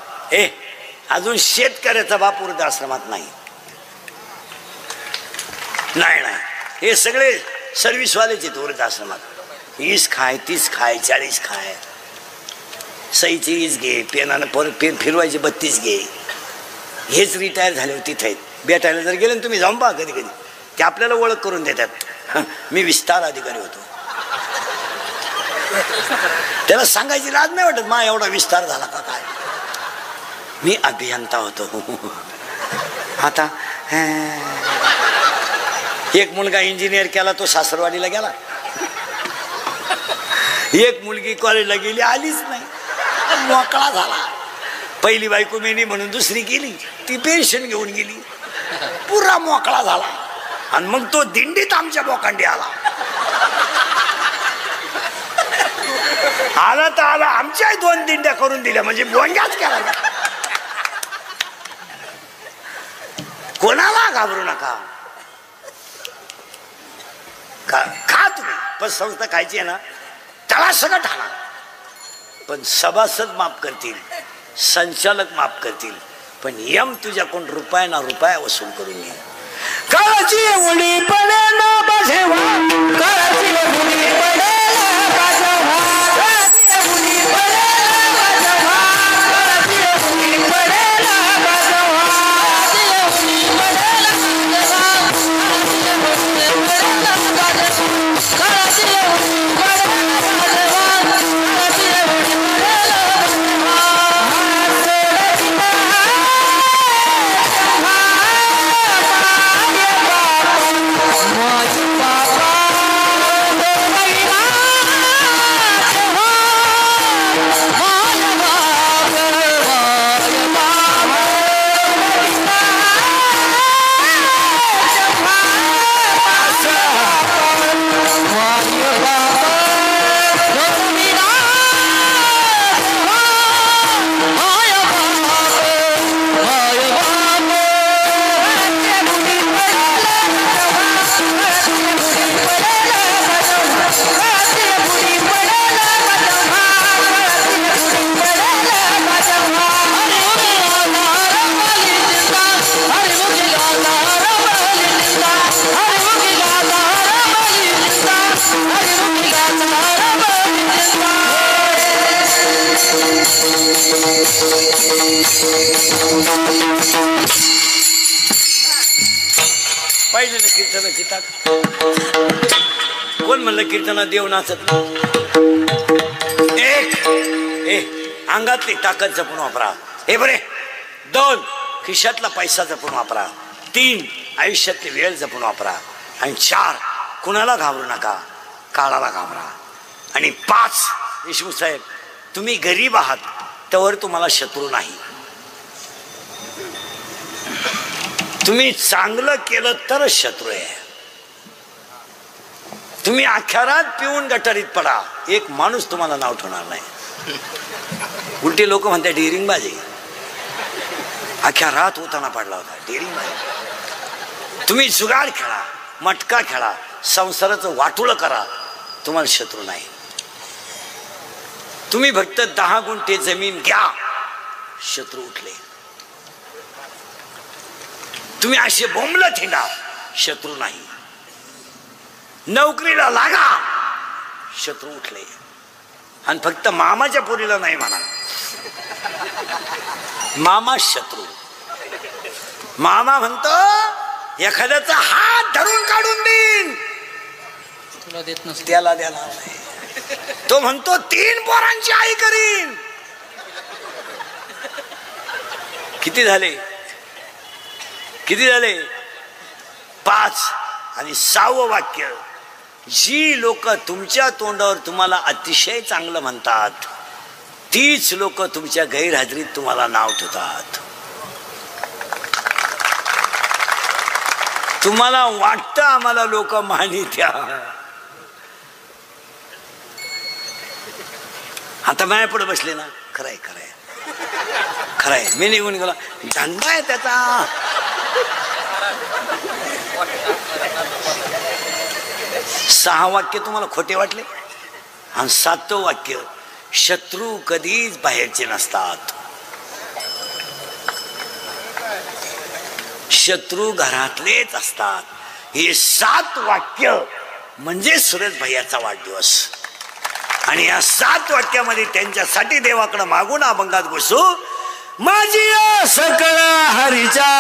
Speaker 2: अजून शेतकऱ्याचा बाप वृद्धाश्रमात नाही. हे सगळे सर्व्हिसवालेच आहेत वृद्धाश्रमात. 20 खाय, 30 खाय, 40 खाय, सईची 20 घे, पेनानं परत पेन फिरवायची 32 घे. हेच रिटायर झाले होते तिथे भेटायला जर गेले तुम्ही जाऊन पहा कधी कधी ते आपल्याला ओळख करून देतात. मी विस्तार अधिकारी होतो. त्याला सांगायची लाज नाही वाटत मा एवढा विस्तार झाला का काय. मी अभियंता होतो. आता एक मुलगा इंजिनियर केला तो सासरवाडीला गेला. एक मुलगी कॉलेजला गेली आलीच नाही मोकळा झाला. पहिली बायको मेली म्हणून दुसरी गेली ती पेन्शन घेऊन गेली पुरा मोकळा झाला. आणि मग तो दिंडीत आमच्या बोकांडी आला तर आला आमच्या 2 दिंड्या करून दिल्या म्हणजे बोंग्याच केला. कोणाला घाबरू नका. खा तुम्ही पण संस्था खायची आहे ना त्याला सगळं ठाणा. पण सभासद माफ करतील संचालक माफ करतील पण यम तुझ्याकडून रुपया ना रुपया वसूल करून घे. काळाची उडी पडेल बसेवा काळाची उडी पडेल बसेवा काळाची उडी पडेल बसेवा काळाची उडी पडेल बसेवा काळाची उडी पडेल बसेवा काळाची उडी पाहिजे ना कीर्तनाची ताकद. कोण म्हणलं कीर्तनात देव नाचत. एक अंगातली ताकद जपून वापरा. हे बरे 2 खिशातला पैसा जपून वापरा. 3 आयुष्यातली वेळ जपून वापरा. आणि 4 कुणाला घाबरू नका काळाला घाबरा. आणि 5 देशमुख साहेब तुम्ही गरीब आहात त्यावर तुम्हाला शत्रू नाही. तुम्ही चांगलं केलं तरच शत्रू आहे. तुम्ही अख्ख्या रात पिऊन गटारीत पडा एक माणूस तुम्हाला नाव ठेवणार नाही. उलटे लोक म्हणतात डेरिंग बाजी. अख्ख्या रात होताना पडला होता डेरिंग बाजी. तुम्ही जुगाड खेळा मटका खेळा संसाराचं वाटोळं करा तुम्हाला शत्रू नाही. तुम्ही फक्त 10 गुंठे जमीन घ्या शत्रू उठले. तुम्ही असे बोंबलं थिंडा शत्रू नाही. नोकरीला लागा शत्रू उठले. आणि फक्त मामाच्या पोरीला नाही म्हणा मामा शत्रू. मामा म्हणतो एखाद्याचा हात धरून काढून देईन
Speaker 3: तुला देत नसतो
Speaker 2: त्याला देणार नाही. तो म्हणतो 3 पोरांची आई करीन. किती झाले 5. आणि 6वं वाक्य जी लोक तुमच्या तोंडावर तुम्हाला अतिशय चांगलं म्हणतात तीच लोक तुमच्या गैरहजेरीत तुम्हाला नाव ठेवतात. तुम्हाला वाटतं आम्हाला लोक मानित्या. आता माया पुढे बसले ना खरंय मी निघून गेला धंदा आहे त्याचा. 6 वाक्य तुम्हाला खोटे वाटले. आणि 7वं वाक्य शत्रू कधीच बाहेरचे नसतात. शत्रू घरातलेच असतात. हे 7 वाक्य म्हणजे सुरेश भैयाचा वाढदिवस. आणि या 7 वाक्यामध्ये त्यांच्यासाठी देवाकडे मागून अभंगात घुसू. माझी सकळ हरीच्या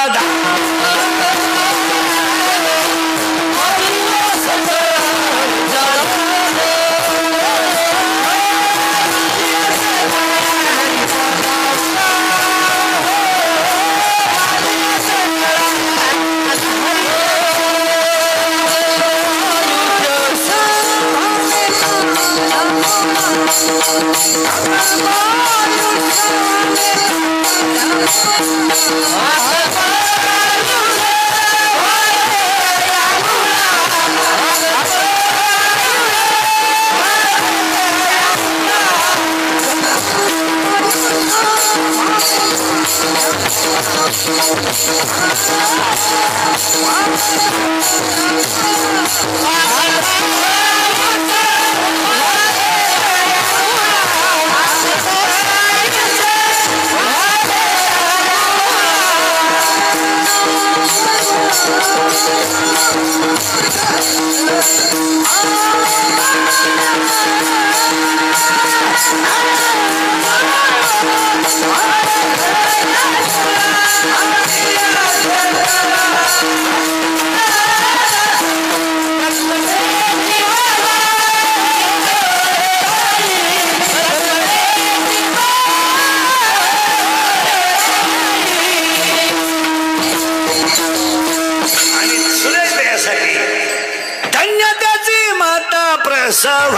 Speaker 2: प्रसव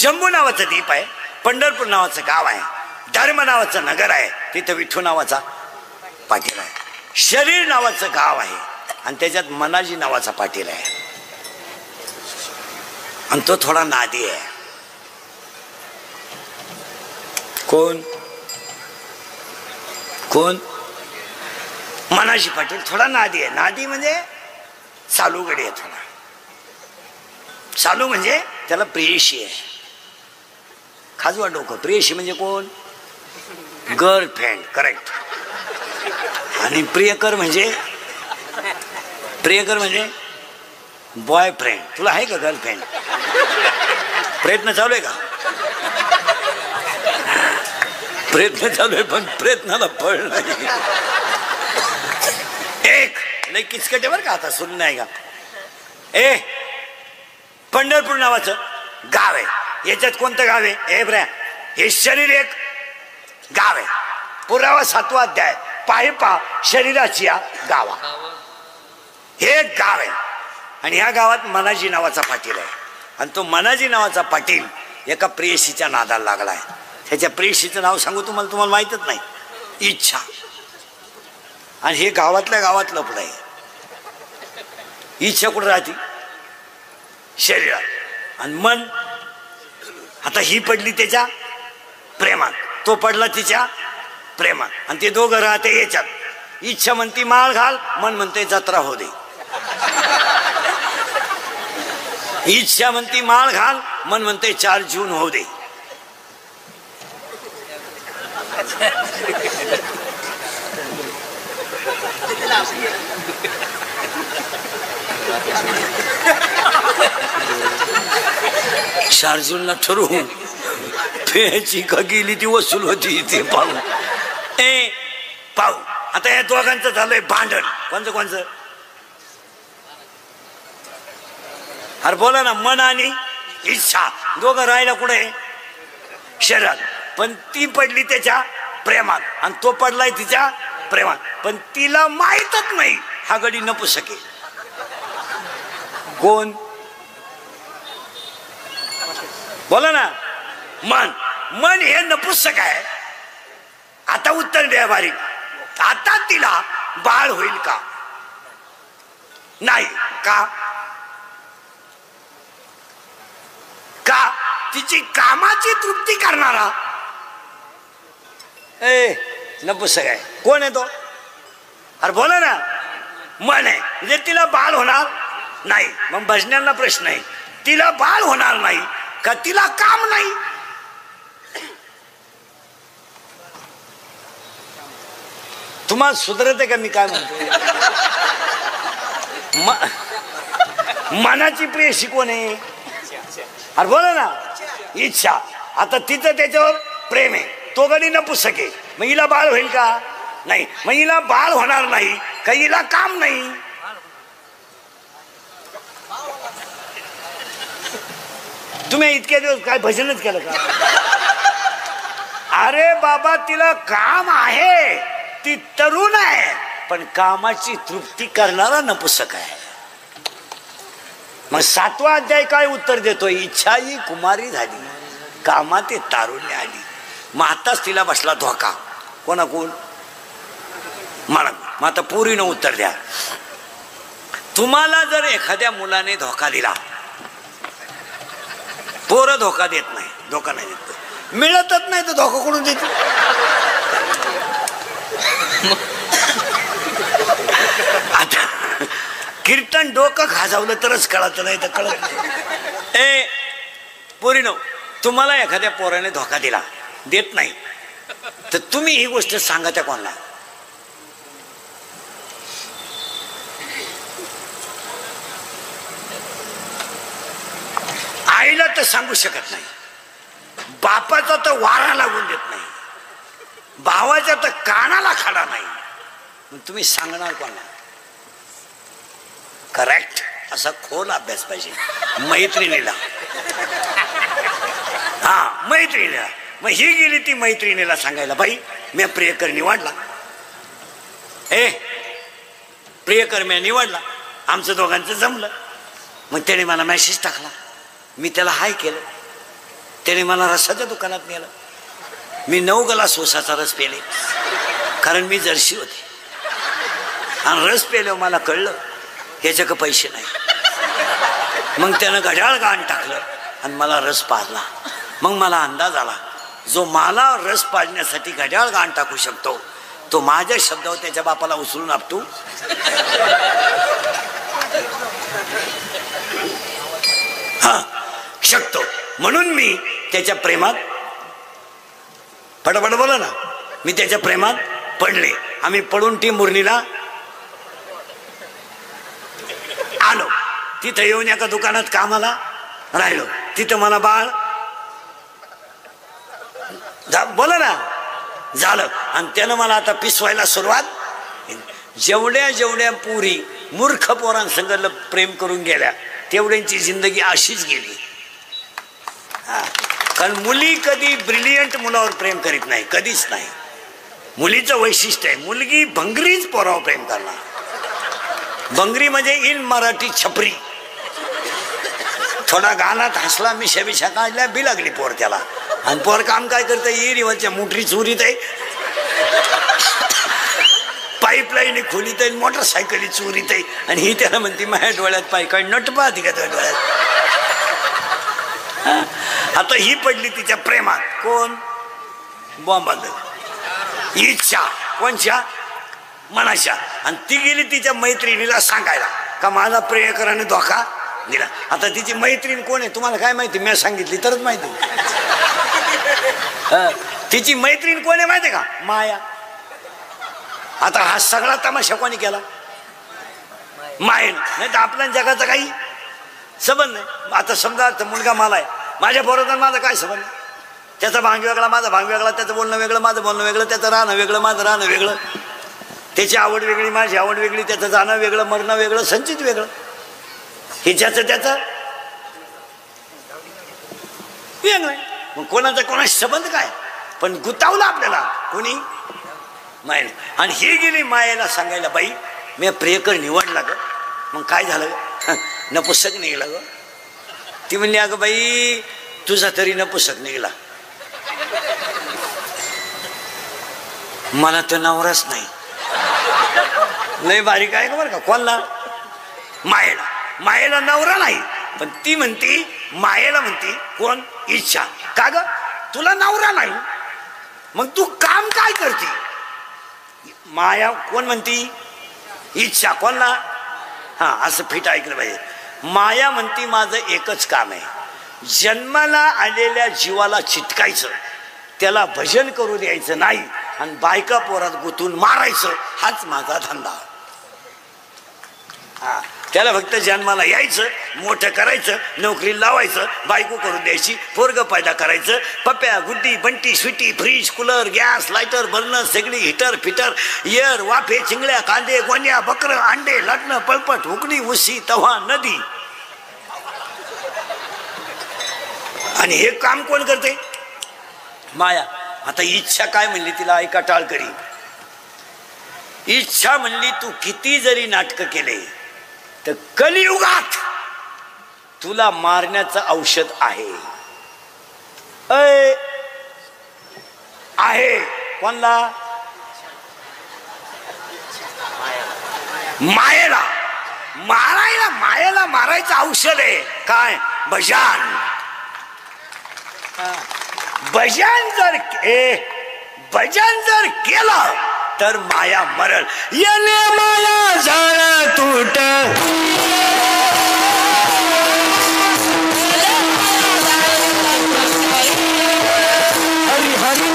Speaker 2: जम्मू नावाचं द्वीप आहे, पंढरपूर नावाचं गाव आहे, धर्म नावाचं नगर आहे, तिथं विठ्ठू नावाचा पाटील आहे, शरीर नावाचं गाव आहे आणि त्याच्यात मनाजी नावाचा पाटील आहे आणि तो थोडा नादी आहे. कोण कोण? मनाजी पाटील थोडा नादी आहे. नादी म्हणजे चालू गडी आहे थोडा. चालू म्हणजे त्याला प्रेयशी आहे. खाजवा डोकं. प्रेयशी म्हणजे कोण? गर्लफ्रेंड. करेक्ट. आणि प्रियकर म्हणजे बॉयफ्रेंड. तुला आहे का गर्लफ्रेंड? प्रयत्न चालू आहे का? प्रयत्न चालू आहे पण प्रयत्नाला फळ नाही. एक लय किचकटे बरं का, आता सुरू नाही का. ए पंढरपूर नावाचं गाव आहे. याच्यात कोणतं गाव आहे? हे बऱ्या, हे शरीर एक गाव आहे. पुरावा 7वा अध्याय, पाहे पा शरीराची या गावा. हे एक गाव आहे आणि ह्या गावात मनाजी नावाचा पाटील आहे. आणि तो मनाजी नावाचा पाटील एका प्रेयसीच्या नादाला लागलाय. त्याच्या प्रेयसीचं नाव सांगू तुम्हाला माहितच नाही, इच्छा. आणि हे गावातल्या गावात लपड आहे. इच्छा कुठं राहते? शरीरात. आणि मन, आता ही पडली त्याच्या प्रेमात, तो पडला तिच्या प्रेमात, आणि ते दोघं राहते याच्यात. इच्छा म्हणती माळ घाल, मन म्हणते जत्रा हो दे. इच्छा म्हणती माळ घाल, मन म्हणते 4 जून होऊ दे. चार जूनला ठरवून फेची का गेली ती वसूल होती ते पाहू. पाहू आता या दोघांचं झालंय भांडण. कोणचं? अरे बोला ना, मन आणि इच्छा दोघं राहिला कुठे? शरीरात. पण ती पडली त्याच्या प्रेमात आणि तो पडलाय तिच्या प्रेमात. पण तिला माहीतच नाही हा गडी नपुसके. कोण? बोला ना. मन हे नपुसक आहे. आता उत्तर द्या बारीक. आता तिला बाळ होईल का? नाही. का? तिची कामाची तृप्ती करणारा नपुसक आहे. कोण आहे तो? अरे बोला ना. मन आहे म्हणजे तिला बाळ होणार नाही. मग भजन्यांना प्रश्न आहे, तिला बाळ होणार नाही का तिला काम नाही? तुम्हाला सुधरते का मी काय म्हणतो? मनाची प्रेयसी कोण आहे? अरे बोला ना. इच्छा. आता तिचं त्याच्यावर प्रेम आहे, तो गडी नपुसक आहे. मग हिला बाळ होईल का? नाही. मग हिला बाळ होणार नाही का हिला काम नाही? तुम्ही इतके दिवस काय भजनच केलं का? अरे बाबा, तिला काम आहे, ती तरुण आहे, पण कामाची तृप्ती करणारा नपुसक आहे. मग 7वा अध्याय काय उत्तर देतोय? इच्छा ही कुमारी झाली, कामात तारुण्य आली. मग आताच तिला बसला धोका. कोण? मला. मग आता पोरीनं उत्तर द्या. तुम्हाला जर एखाद्या मुलाने धोका दिला, पोरं धोका देत नाही, धोका नाही देत, मिळतच नाही तर धोका कोण देते? आता कीर्तन डोकं खाजावलं तरच कळत, नाही तर कळत नाही. पोरीनो, तुम्हाला एखाद्या पोराने धोका दिला, देत नाही, तर तुम्ही ही गोष्ट सांगा त्या कोणाला? आईला तर सांगू शकत नाही, बापाचा तर वारा लागून देत नाही, भावाच्या तर कानाला खाडा नाही, मग तुम्ही सांगणार कोणाला? करेक्ट. असा खोल अभ्यास पाहिजे. मैत्रिणीला. हा, मैत्रिणीला. मग ही गेली ती मैत्रिणीला सांगायला, बाई मी प्रियकर निवडला, प्रियकर मी निवडला, आमचं दोघांचं जमलं. मग त्याने मला मेसेज टाकला, मी त्याला हाय केलं, त्याने मला रसाच्या दुकानात नेलं, मी 9 ग्लास ऊसाचा रस पेले, कारण मी जर्सी होते, आणि रस पेल्यावर मला कळलं याच्याकडे पैसे नाही. मग त्यानं घड्याळ गाण टाकलं आणि मला रस पाजला. मग मला अंदाज आला, जो मला रस पाजण्यासाठी घड्याळ गाण टाकू शकतो, तो माझ्या शब्दावर त्याच्या बापाला उचलून आपटू शकतो. म्हणून मी त्याच्या प्रेमात पडपड बोला ना, मी त्याच्या प्रेमात पडले. आम्ही पडून टिंबुर्णीला आलो. तिथं येऊन एका दुकानात कामाला राहिलो. तिथं मला बाळ बोला ना झालं, आणि त्यानं मला आता पिसवायला सुरुवात. जेवढ्या जेवढ्या पुरी मूर्ख पोरांसंग प्रेम करून गेल्या तेवढ्यांची जिंदगी अशीच गेली. कारण मुली कधी ब्रिलियंट मुलावर प्रेम करीत नाही, कधीच नाही. मुलीचं वैशिष्ट्य आहे, मुलगी भंगरीच पोरावर प्रेम करणार. भंगरी म्हणजे इन मराठी छपरी. थोडा गाण्यात हसला, मिशा बिशा काढल्या, बी लागली पोर त्याला. आणि पोर काम काय करतं, इरीवरच्या मोटरी चोरीत आहे, पाईपलाईन खोलीत आहे, मोटरसायकली चोरीत आहे. आणि ही त्याला म्हणते माझ्या डोळ्यात पाय काय नट पाहते का त्या डोळ्यात. आता ही पडली तिच्या प्रेमात. कोण? बॉम्बाद इच्छा. कोणच्या? मनाच्या. आणि ती गेली तिच्या मैत्रिणीला सांगायला का माझा प्रियकराने धोका दिला. आता तिची मैत्रीण कोण आहे तुम्हाला काय माहिती? मी सांगितली तरच माहिती. तिची मैत्रीण कोण आहे माहिती का? माया. आता हा सगळा तमाशा कोणी केला? मायेन. नाही तर आपल्या जगाचा काही संबंध नाही. आता समजा मुलगा मला आहे, माझ्या बरोबर माझा काय संबंध? त्याचा भांग वेगळा, माझा भांग वेगळा, त्याचं बोलणं वेगळं, माझं बोलणं वेगळं, त्याचं राहणं वेगळं, माझं राहणं वेगळं, त्याची आवड वेगळी, माझी आवड वेगळी, त्याचं जाणं वेगळं, मरणं वेगळं, संचित वेगळं. हे ज्याचं त्याचं वेगळं. मग कोणाचा कोणाशी संबंध काय? पण गुतावला आपल्याला कोणी? मायने. आणि ही गेली मायेला सांगायला, बाई मी प्रियकर निवडला ग. मग काय झालं? नपुसक निघला ग. ती म्हणली अगं बाई तुझा तरी नपुसक निघला, मला तर नवराच नाही. लय बारीक आहे का बरं का. कोणला? मायेला. मायेला नवरा नाही, पण ती म्हणती मायेला म्हणती कोण? इच्छा. का ग तुला नवरा नाही मग तू काम काय करते? माया कोण म्हणती? इच्छा. कोणला? हा असं फिट ऐकलं पाहिजे. माया म्हणती माझं एकच काम आहे, जन्माला आलेल्या जीवाला चिटकायचं, त्याला भजन करू द्यायचं नाही आणि बायका पोरात गुंतून मारायचं, हाच माझा धंदा. हा त्याला फक्त जन्माला यायचं, मोठं करायचं, नोकरी लावायचं, बायको करून द्यायची, पोरग पैदा करायचं, पप्प्या Guddi Bunty Sweety fridge cooler gas lighter burner सगळी हिटर फिटर एअर वाफे चिंगळ्या कांदे गोण्या बकरं अंडे लटणं पळपट उकडी उशी तव्हा नदी. आणि हे काम कोण करते? माया. आता इच्छा काय म्हणली तिला ऐका टाळकरी. इच्छा म्हणली तू किती जरी नाटकं केले तर कलियुगात तुला मारण्याचं औषध आहे. आहे. कोणला? मायेला. मारायला मायेला मारायचं औषध आहे काय? भजन. भजन जर केलं तर माया मरल. येणे माया झाड तुट हरी हरी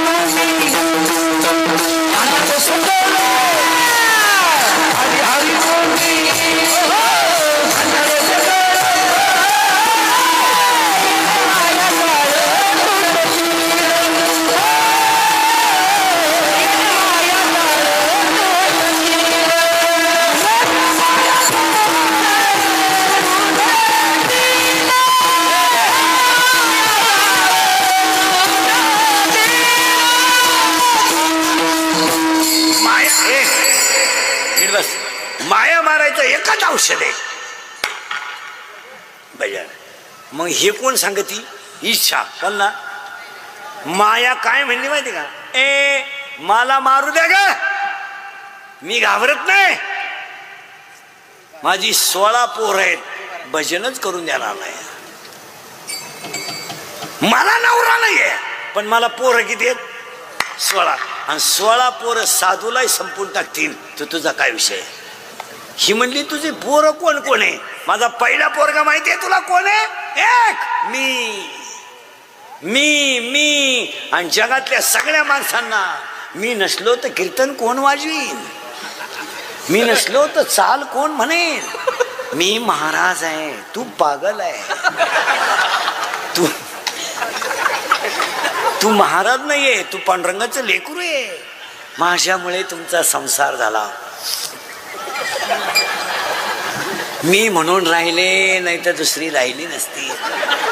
Speaker 2: माया मारायचं एकच औषध आहे भजन. मग हे कोण सांगती? इच्छा. कोणला? माया काय म्हणली माहिती का? मला मारू द्या ग, मी घाबरत नाही, माझी 16 पोर आहेत, भजनच करून देणार नाही. मला नवरा नाहीये पण मला पोरं किती आहेत? 16. आणि 16 पोरं साधूलाही संपून टाकतील, तर तुझा काय विषय? ही म्हणली तुझी पोरं कोण कोण आहे? माझा पहिला पोरगा माहितीये तुला कोण आहे? एक मी. मी मी आणि जगातल्या सगळ्या माणसांना मी नसलो तर कीर्तन कोण वाजवीन, मी नसलो तर चाल कोण म्हणेन. मी महाराज आहे, तू पागल आहे. तू महाराज नाहीये, तू पांडुरंगाचं लेकरू आहे. माझ्यामुळे तुमचा संसार झाला. मी म्हणून राहिले, नाही तर दुसरी राहिली नसती,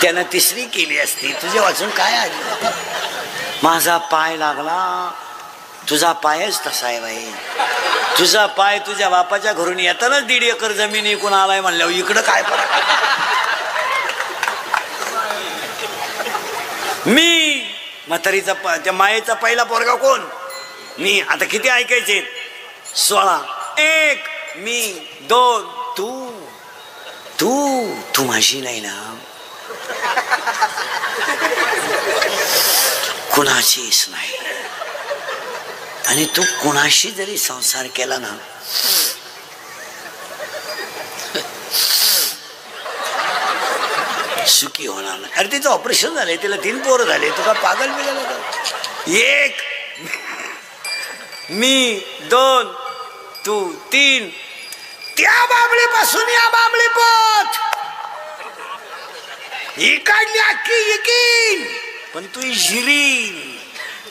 Speaker 2: त्यानं तिसरी केली असती. तुझे वाचून काय आली? माझा पाय लागला, तुझा पायच तसा आहे बाई. तुझा पाय तुझ्या बापाच्या घरून येतानाच 1.5 एकर जमीन इकून आलाय म्हणल्यावर इकडं काय फरक? मी म्हातारीचा त्या मायेचा पहिला पोरगा कोण? मी. आता किती ऐकायचे? 16. 1 मी, 2 तू. तू माझी नाही ना, कुणाचीच नाही. आणि तू कुणाशी जरी संसार केला ना, सुखी होणार नाही. अरे तिचं ऑपरेशन झालंय, तिला 3 पोरं झाले. तुला पागल बिगल का? 1 मी, 2 तू, 3. त्या बाबळीपासून या बाबळी पोत इकडली अख्खी इकीन, पण तू जिरी,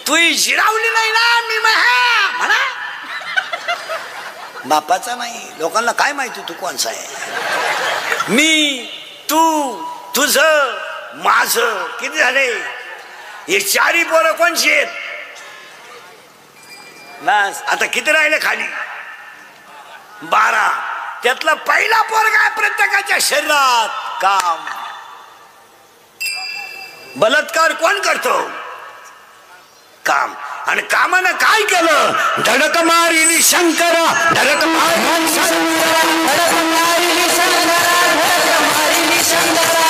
Speaker 2: तू जिरावली नाही ना. मी म्हणा बापाचा नाही. लोकांना काय माहिती तू कोणचा आहे? मी, तू, तुझ, माझ. किती झाले? हे 4 पोरं कोणची आहेत? बस. आता किती राहिले खाली? 12. त्यातला पहिला पोरगा आहे प्रत्येकाच्या शरीरात. काम. बलात्कार कोण करतो? काम. आणि कामानं काय केलं? धडक मारिली शंकरा, धडक मारिली शंकरा, धडक मारिली शंकरा, धडक मारिली शंकरा.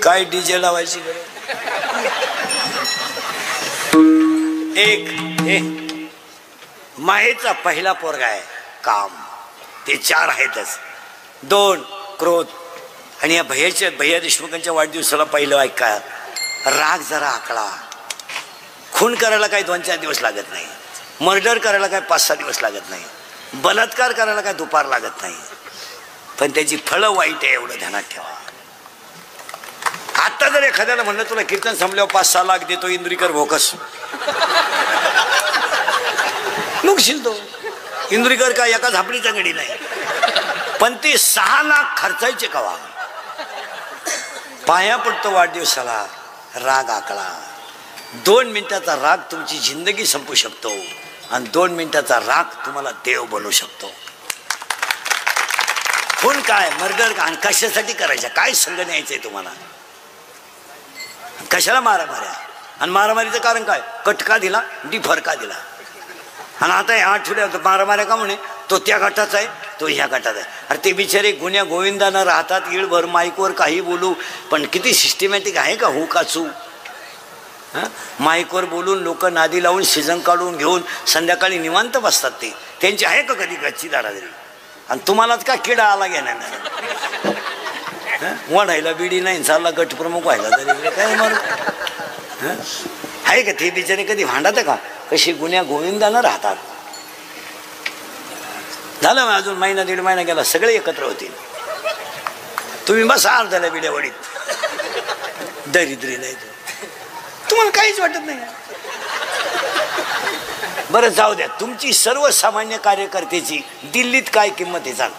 Speaker 2: काय डीजे लावायची गरज? 1 मायेचा पहिला पोरगा आहे काम. ते 4 आहेतच. 2 क्रोध. आणि या भैया देशमुखांच्या वाढदिवसाला पहिलं ऐका, राग जरा आकळा. खून करायला काही 2-4 दिवस लागत नाही. मर्डर करायला काय 5-6 दिवस लागत नाही. बलात्कार करायला काय दुपार लागत नाही. पण त्याची फळं वाईट आहे, एवढं ध्यानात ठेवा. आता जर एखाद्याला म्हणलं तुला कीर्तन संपल्यावर 5-6 लाख देतो इंद्रिकर भोकस, नुकशील तो. इंद्रिकर काय एका झापडीचा गडी नाही. पण ते 6 लाख खर्चायचे कवा? पाया पडतो वाढदिवसाला, राग आकळा. 2 मिनिटाचा राग तुमची जिंदगी संपू शकतो आणि 2 मिनिटाचा राग तुम्हाला देव बनवू शकतो. खून काय, मर्डर काय, कशासाठी करायचं? काय संग न्यायचंय तुम्हाला? कशाला मारामाऱ्या? आणि मारामारीचं कारण काय? कटका दिला, डिफरका दिला. आणि आता या आठवड्यात मारामाऱ्या का म्हणे? तो त्या गटाचा आहे, तो ह्या गटाचा आहे. अरे ते बिचारे गुन्ह्या गोविंदानं राहतात, इळभर माईकवर काही बोलू, पण किती सिस्टमॅटिक आहे का हो का चू? माईकवर बोलून लोक नादी लावून सीझन काढून घेऊन संध्याकाळी निवांत बसतात. ते त्यांची आहे का कधी गच्ची दारादरी? आणि तुम्हालाच का किडा आला घेण्यानं वाढायला बिडी नाही चालला गट प्रमुख व्हायला तरी काय मग आहे का ते बिचारे कधी भांडत का कशी गुन्ह्या गोविंदानं राहतात. झालं मग अजून महिना दीड महिना गेला सगळे एकत्र होतील. तुम्ही बस झाल्या बिड्या वडीत दरिद्री नाही तुम्हाला काहीच वाटत नाही. बरं जाऊ द्या तुमची सर्वसामान्य कार्यकर्त्याची दिल्लीत काय किंमत आहे सांग.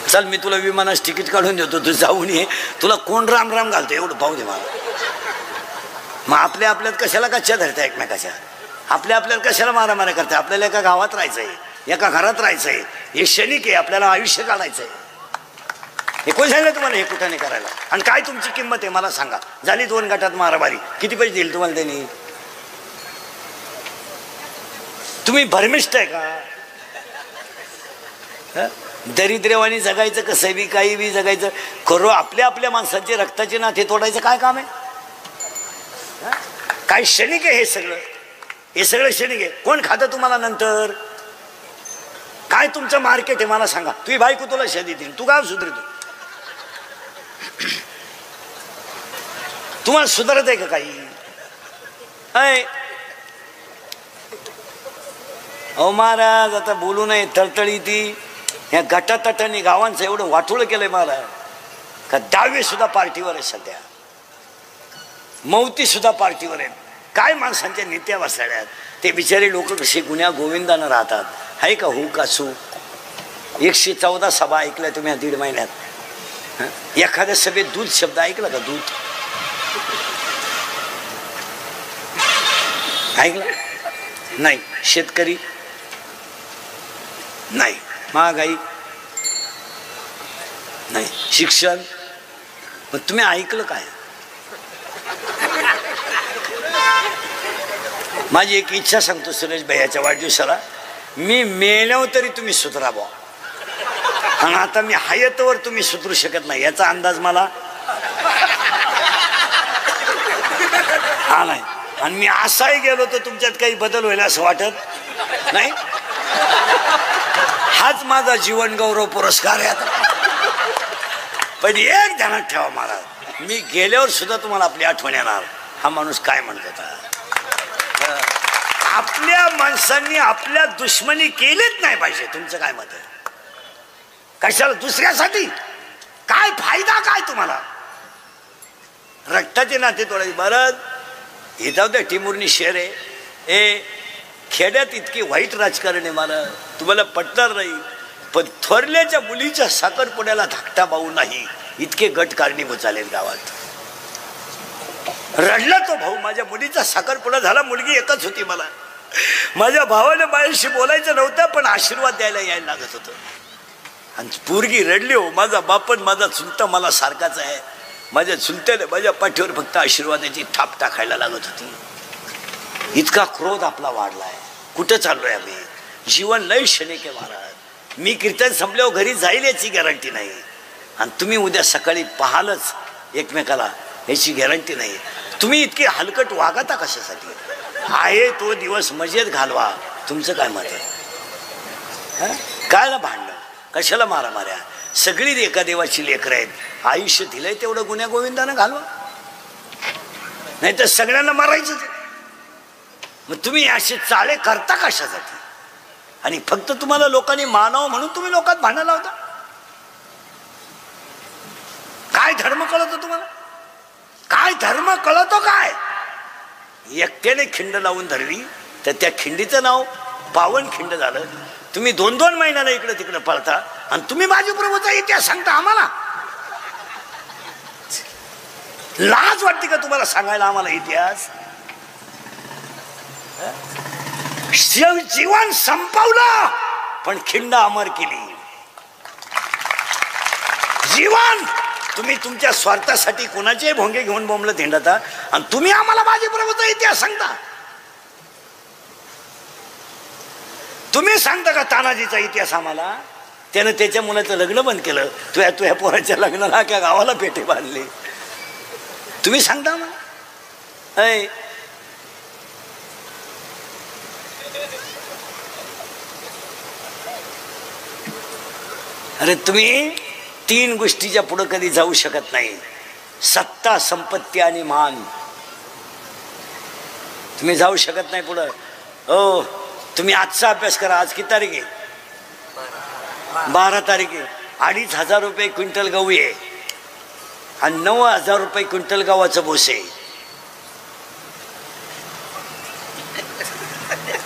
Speaker 2: चल मी तुला विमानास तिकीट काढून देतो तू जाऊन ये. तुला कोण राम राम घालतो एवढं पाहू दे मला. मग आपल्या आपल्यात कशाला कच्च्या धरता एकमेकाच्या आपल्या आपल्याला कशाला मारामाऱ्या करता. आपल्याला एका गावात राहायचंय एका घरात राहायचंय हे क्षणिक आहे आपल्याला आयुष्य काढायचंय. हे कोण सांगितलं तुम्हाला हे कुठं नाही करायला. आणि काय तुमची किंमत आहे मला सांगा. झाली 2 गटात मारामारी किती पैसे देईल तुम्हाला त्यांनी. तुम्ही भरमिष्ठ आहे का. दरिद्रवाणी जगायचं कसं बी काही बी जगायचं खरं आपल्या आपल्या माणसाचे रक्ताचे नाते तोडायचं काय काम आहे. काय क्षणिक आहे हे सगळं क्षणिक आहे. कोण खातं तुम्हाला नंतर. काय तुमचं मार्केट आहे मला सांगा. तुझी बायको तुला शधी देईल तू काय सुधरतो. तुम्हाला सुधारत आहे का काही. अहो महाराज आता बोलू नये तळतळी ती या गटातटाने गावांचं एवढं वाटोळ केलंय महाराज का 10वी सुद्धा पार्टीवर आहे सध्या. मौती सुद्धा पार्टीवर आहेत. काय माणसांच्या नित्या बसल्यात ते बिचारे लोक कसे गुन्ह्या गोविंदानं राहतात. आहे का हो का सू 114 सभा ऐकल्या तुम्ही 1.5 महिन्यात. एखाद्या सभेत दूध शब्द ऐकला का. दूध ऐकलं नाही. शेतकरी नाही. महागाई नाही. शिक्षण मग तुम्ही ऐकलं काय. माझी एक इच्छा सांगतो सुरेश भैयाच्या वाढदिवसाला मी मेल्यावर तरी तुम्ही सुधरा बुवा. आणि आता मी हयतवर तुम्ही सुधरू शकत नाही याचा अंदाज मला आलाय. आणि मी असाही गेलो तर तुमच्यात काही बदल होईल असं वाटत नाही. हाच माझा जीवन गौरव पुरस्कार आहे. आता पण एक ध्यानात ठेवा महाराज मी गेल्यावर सुद्धा तुम्हाला आपली आठवण येणार. हा माणूस काय म्हणत होता. आपल्या माणसांनी आपल्या दुश्मनी केलीच नाही पाहिजे. तुमचं काय मत आहे. कशाला दुसऱ्यासाठी काय फायदा काय तुम्हाला. रक्ताचे नाते तोडायचे. बरं हे जाऊ द्या टिमुरनी शेर आहे. ए खेड्यात इतके वाईट राजकारण आहे मला तुम्हाला पटणार नाही. पण थोरल्याच्या मुलीच्या साखरपुड्याला धाकटा भाऊ नाही इतके गट कारणीभूत झालेत गावात. रडला तो भाऊ. माझ्या मुलीचा साखरपुडा झाला. मुलगी एकच होती मला. माझ्या भावाने माझ्याशी बोलायचं नव्हतं पण आशीर्वाद द्यायला यायला लागत होतं. आणि पोरगी रडली हो. माझा बापन माझा चुलता मला सारखाच आहे. माझ्या चुलत्याने माझ्या पाठीवर फक्त आशीर्वादाची थाप टाकायला लागत होती. इतका क्रोध आपला वाढलाय. कुठं चाललोय आम्ही. जीवन लय क्षणिक आहे महाराज. मी कीर्तन संपल्यावर घरी जाईल याची गॅरंटी नाही. आणि तुम्ही उद्या सकाळी पाहालच एकमेकाला याची गॅरंटी नाही. तुम्ही इतके हलकट वागता कशासाठी. आहे तो दिवस मजेत घालवा. तुमचं काय मत आहे. कायला भांडणं कशाला मारामाऱ्या. सगळी एका देवाची लेकरं आहेत. आयुष्य दिलंय तेवढं गुन्ह्या गोविंदानं घालवा. नाही तर सगळ्यांना मारायचं. मग तुम्ही असे चाळे करता कशासाठी. आणि फक्त तुम्हाला लोकांनी मानावं म्हणून तुम्ही लोकांत भांडण लावता. काय धर्म कळतो तुम्हाला. काय धर्म कळतो काय. एकट्याने खिंड लावून धरली तर त्या खिंडीचं नाव पावन खिंड झालं. तुम्ही 2-2 महिन्याला इकडे तिकडे पळता आणि तुम्ही माझ्या प्रभूचा इतिहास सांगता आम्हाला. लाज वाटते का तुम्हाला सांगायला आम्हाला इतिहास. जीवन संपवलं पण खिंड अमर केली. जीवन तुम्ही तुमच्या स्वार्थासाठी कोणाचे भोंगे घेऊन बोंबलत हिंडता आणि तुम्ही आम्हाला माझ्या प्रभूचा इतिहास सांगता. तुम्ही सांगता का तानाजीचा इतिहास आम्हाला. त्यानं त्याच्या मुलाचं लग्न बंद केलं. तुझ्या पोराच्या लग्नाला क्या गावाला पेटे बांधले. तुम्ही सांगता आम्हाला. अरे तुम्ही 3 गोष्टीच्या पुढे कधी जाऊ शकत नाही, सत्ता, संपत्ती आणि मान. तुम्ही जाऊ शकत नाही पुढं. हो, तुम्ही आजचा अभ्यास करा. आज किती तारीख आहे? 12 तारीख आहे. 2,500 रुपये क्विंटल गहू आहे आणि 9,000 रुपये क्विंटल गव्हाचं भोस आहे.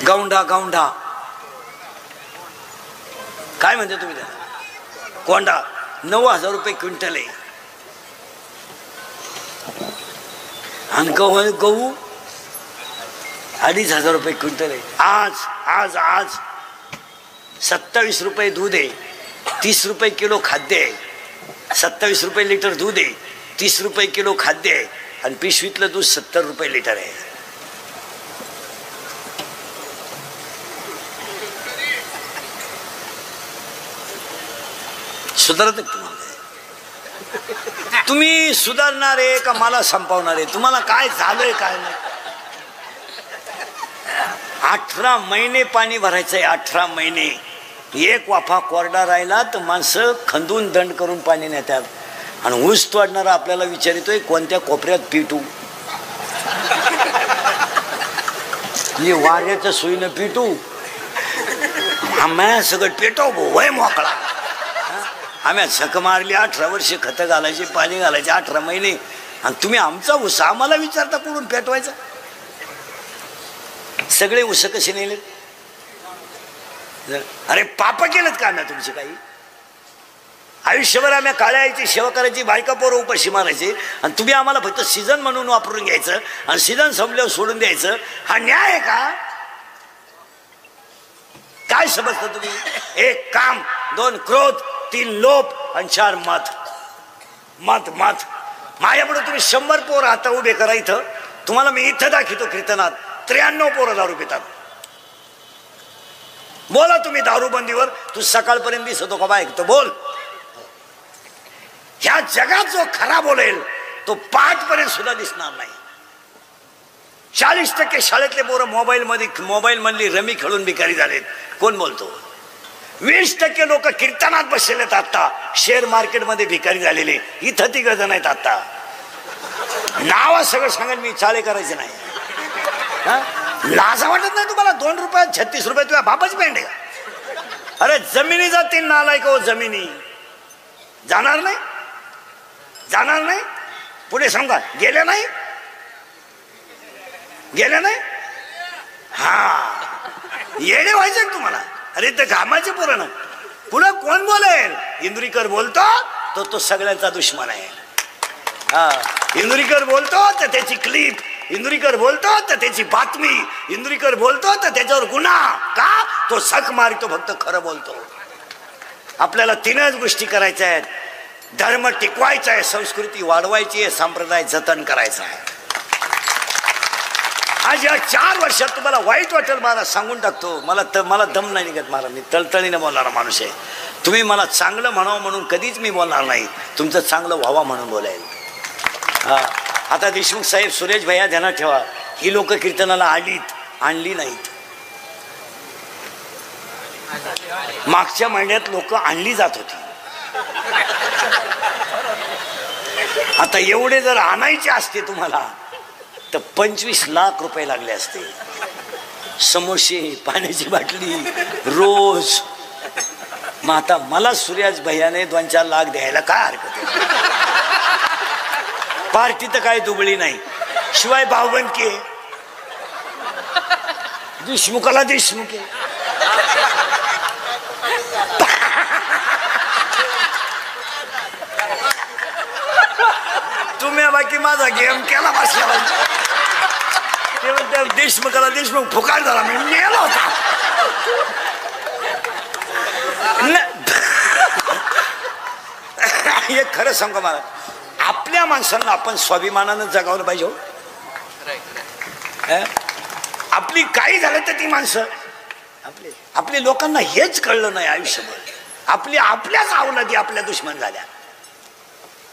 Speaker 2: गौंडा गौंडा काय म्हणते तुम्ही त्याला? कोंडा 9,000 रुपये क्विंटल आहे आणि गहू 2,500 रुपये क्विंटल आहे. आज आज आज 27 रुपये दूध आहे, 30 रुपये किलो खाद्य आहे. 27 रुपये लिटर दूध आहे, 30 रुपये किलो खाद्य आहे आणि पिशवीतलं दूध 70 रुपये लिटर आहे. सुधारत तुम्हाला? तुम्ही सुधारणार आहे का मला संपवणार आहे? तुम्हाला काय झालंय काय नाही? 18 महिने पाणी भरायचंय. 18 महिने. एक वाफा कोरडा राहिला तर माणसं खंदून दंड करून पाणी नेतात. आणि ऊस तोडणारा आपल्याला विचारितोय कोणत्या कोपऱ्यात पिटू. मी वाऱ्याच्या सोयीनं पिटू, आम्हाला सगळं पेटव वय मोकळा. आम्ही झक मारली, 18 वर्षे खतं घालायचे, पाणी घालायचे, 18 महिने. आणि तुम्ही आमचा ऊस आम्हाला विचारता कुठून पेटवायचा? सगळे ऊस कसे नेले? अरे पाप केलेत का आम्ही तुमचे काही? आयुष्यभर आम्ही काळ्या आईची सेवा करायची, बायका पोरं उपाशी मारायचे आणि तुम्ही आम्हाला फक्त सीझन म्हणून वापरून घ्यायचं आणि सीझन संपल्यावर सोडून द्यायचं. हा न्याय आहे का? काय समजता तुम्ही? 1 काम, 2 क्रोध, 3 लोभ आणि 4 मत. मत मत माझ्यापुढे तुम्ही 100 पोरं आता उभे करा इथं. तुम्हाला मी इथं दाखवतो कीर्तनात 93 पोरं दारू पितात. बोला तुम्ही दारूबंदीवर. तू सकाळपर्यंत दिसतो का बाय? तो बोल. ह्या जगात जो खरा बोलेल तो 5 पर्यंत सुद्धा दिसणार नाही. 40% शाळेतले पोरं मोबाईल मधली रमी खेळून भिकारी झालेत. कोण बोलतो? 20% लोक कीर्तनात बसलेत. आता शेअर मार्केट मध्ये भिकारी झालेले इथं 3 जण आहेत. आता नाव सगळं सांगेल मी, चाले करायचे नाही. लाजा वाटत नाही तुम्हाला? 2 रुपयात 36 रुपये तुझ्या बापाची पेंड आहे का? अरे जमिनी जातील नालायक हो. जमिनी जाणार नाही, जाणार नाही. पुढे सांगा गेले नाही, गेले नाही. हा येणे व्हायचे तुम्हाला. अरे ते घामाचे पुरण पुढे कोण बोलेल? इंदुरीकर बोलतो तो सगळ्यांचा दुश्मन आहे. हा इंदुरीकर बोलतो तर त्याची क्लिप, इंदुरीकर बोलतो तर त्याची बातमी, इंदुरीकर बोलतो तर त्याच्यावर गुन्हा. का? तो सक मारतो, फक्त खरं बोलतो. आपल्याला 3च गोष्टी करायच्या आहेत. धर्म टिकवायचा आहे, संस्कृती वाढवायची आहे, संप्रदाय जतन करायचा आहे. आज या 4 वर्षात तुम्हाला वाईट वाटेल मला सांगून टाकतो. मला दम नाही निघत. मी तळतळीने बोलणारा माणूस आहे. तुम्ही मला चांगलं म्हणावं म्हणून कधीच मी बोलणार नाही. तुमचं चांगलं व्हावं म्हणून बोलायला. हा आता देशमुख साहेब, सुरेश भैया ध्यानात ठेवा. ही लोक कीर्तनाला आणली नाहीत. मागच्या महिन्यात लोक आणली जात होती. आता एवढे जर आणायचे असते तुम्हाला तर 25 लाख रुपये लागले असते. समोसे, पाण्याची बाटली रोज. मग आता मला सुरेश भैयाने 2-4 लाख द्यायला काय हरकत आहे? पार्टी तर काय दुबळी नाही. शिवाय भावबंदकी देशमुखाला देशमुख आहे. तुम्ही बाकी माझा गेम केला बसला. ते म्हणते देशमुखाला देशमुख फुकाट झाला. मी मेला होता. हे खरं सांगा मला, आपल्या माणसांना आपण स्वाभिमानानं जगावलं पाहिजे. आपली काही झालं तर ती माणसं आपल्या लोकांना हेच कळलं नाही आयुष्यभर. आपल्याच अवलादी आपल्या दुश्मन झाल्या.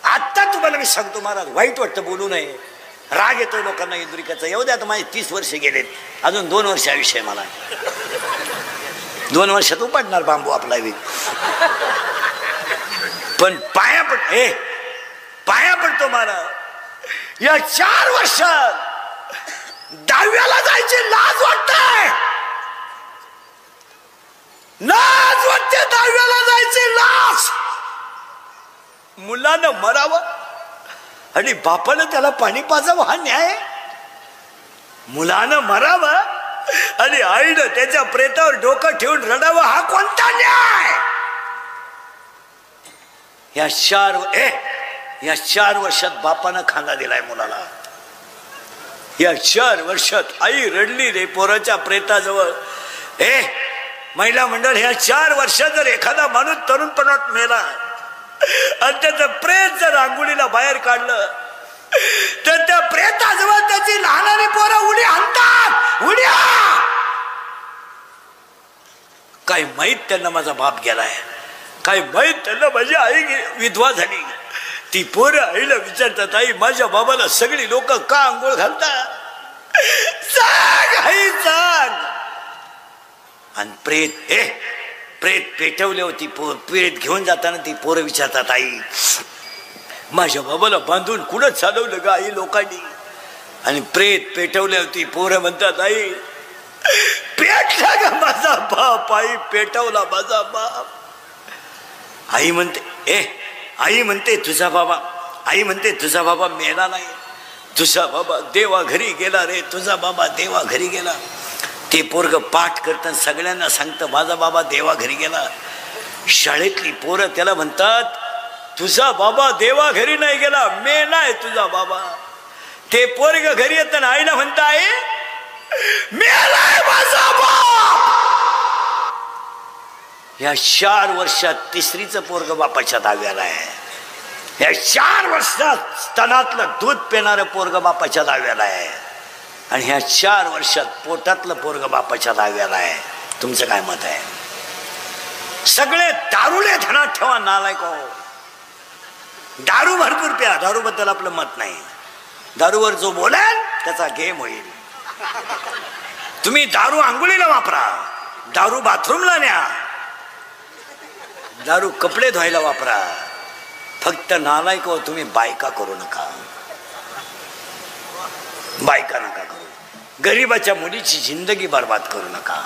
Speaker 2: आता तुम्हाला मी सांगतो महाराज, वाईट वाटतं बोलू नये. राग येतोय लोकांना इंदुरीकाचा. येऊ द्या. आता माझे 30 वर्ष गेलेत, अजून 2 वर्ष आयुष्य आहे मला. 2 वर्षात उपडणार बांबू आपला. पण पाया पडतो मला, या 4 वर्षात 10वीला जायची लाज वाटते, लाज वाटते 10वीला जायची लाज. मुलानं मरावं आणि बापानं त्याला पाणी पाजावं हा न्याय? मुलानं मरावं आणि आईनं त्याच्या प्रेतावर डोकं ठेवून रडावं हा कोणता न्याय? या 4 वर्षात बापानं खांदा दिलाय मुलाला. या 4 वर्षात आई रडली रे पोराच्या प्रेताजवळ. महिला मंडळ, ह्या 4 वर्षात जर एखादा माणूस तरुणपणात मेला आणि त्याचं प्रेत जर आंघोळीला बाहेर काढलं तर त्या प्रेताजवळ त्याची लहानारी पोरं उडी आणतात. उड्या! काय माहित त्यांना माझा बाप गेलाय, काय माहित त्यांना माझी आई विधवा झाली. ती पोरं आईला विचारतात, आई माझ्या बाबाला सगळी लोक का आंघोळ घालतात? सांग आई सांग. आणि प्रेत पेटवले होती, प्रेत घेऊन जाताना ती पोरं विचारतात, आई माझ्या बाबाला बांधून कुठं चालवलं ग आई लोकांनी? आणि प्रेत पेटवली होती, पोरं म्हणतात, आई पेटला ग माझा बाप, आई पेटवला माझा बाप. आई म्हणते तुझा बाबा मेला नाही, तुझा बाबा देवा घरी गेला रे, तुझा बाबा देवा घरी गेला. ते पोरग पाठ करतात, सगळ्यांना सांगतं माझा बाबा देवा घरी गेला. शाळेतली पोरं त्याला म्हणतात तुझा बाबा देवा घरी नाही गेला, मेलाय तुझा बाबा. ते पोरग घरी येतं ना आईला म्हणताय मेलाय माझा बाप. या 4 वर्षात 3रीचं पोरग बापाच्या दाव्याला आहे. या 4 वर्षात स्तनातलं दूध पिणारं पोरग बापाच्या दाव्याला आहे. आणि ह्या 4 वर्षात पोटातलं पोरग बापाच्या दाव्याला आहे. तुमचं काय मत आहे? सगळे दारूले ध्यानात ठेवा नालायक हो. दारू भरपूर प्या, दारू बद्दल आपलं मत नाही. दारूवर जो बोलेल त्याचा गेम होईल. तुम्ही दारू आंघोळीला वापरा, दारू बाथरूमला न्या, दारू कपडे धुवायला वापरा. फक्त नालायक हो तुम्ही बायका करू नका, बायका नका करू. गरीबाच्या मुलीची जिंदगी बर्बाद करू नका.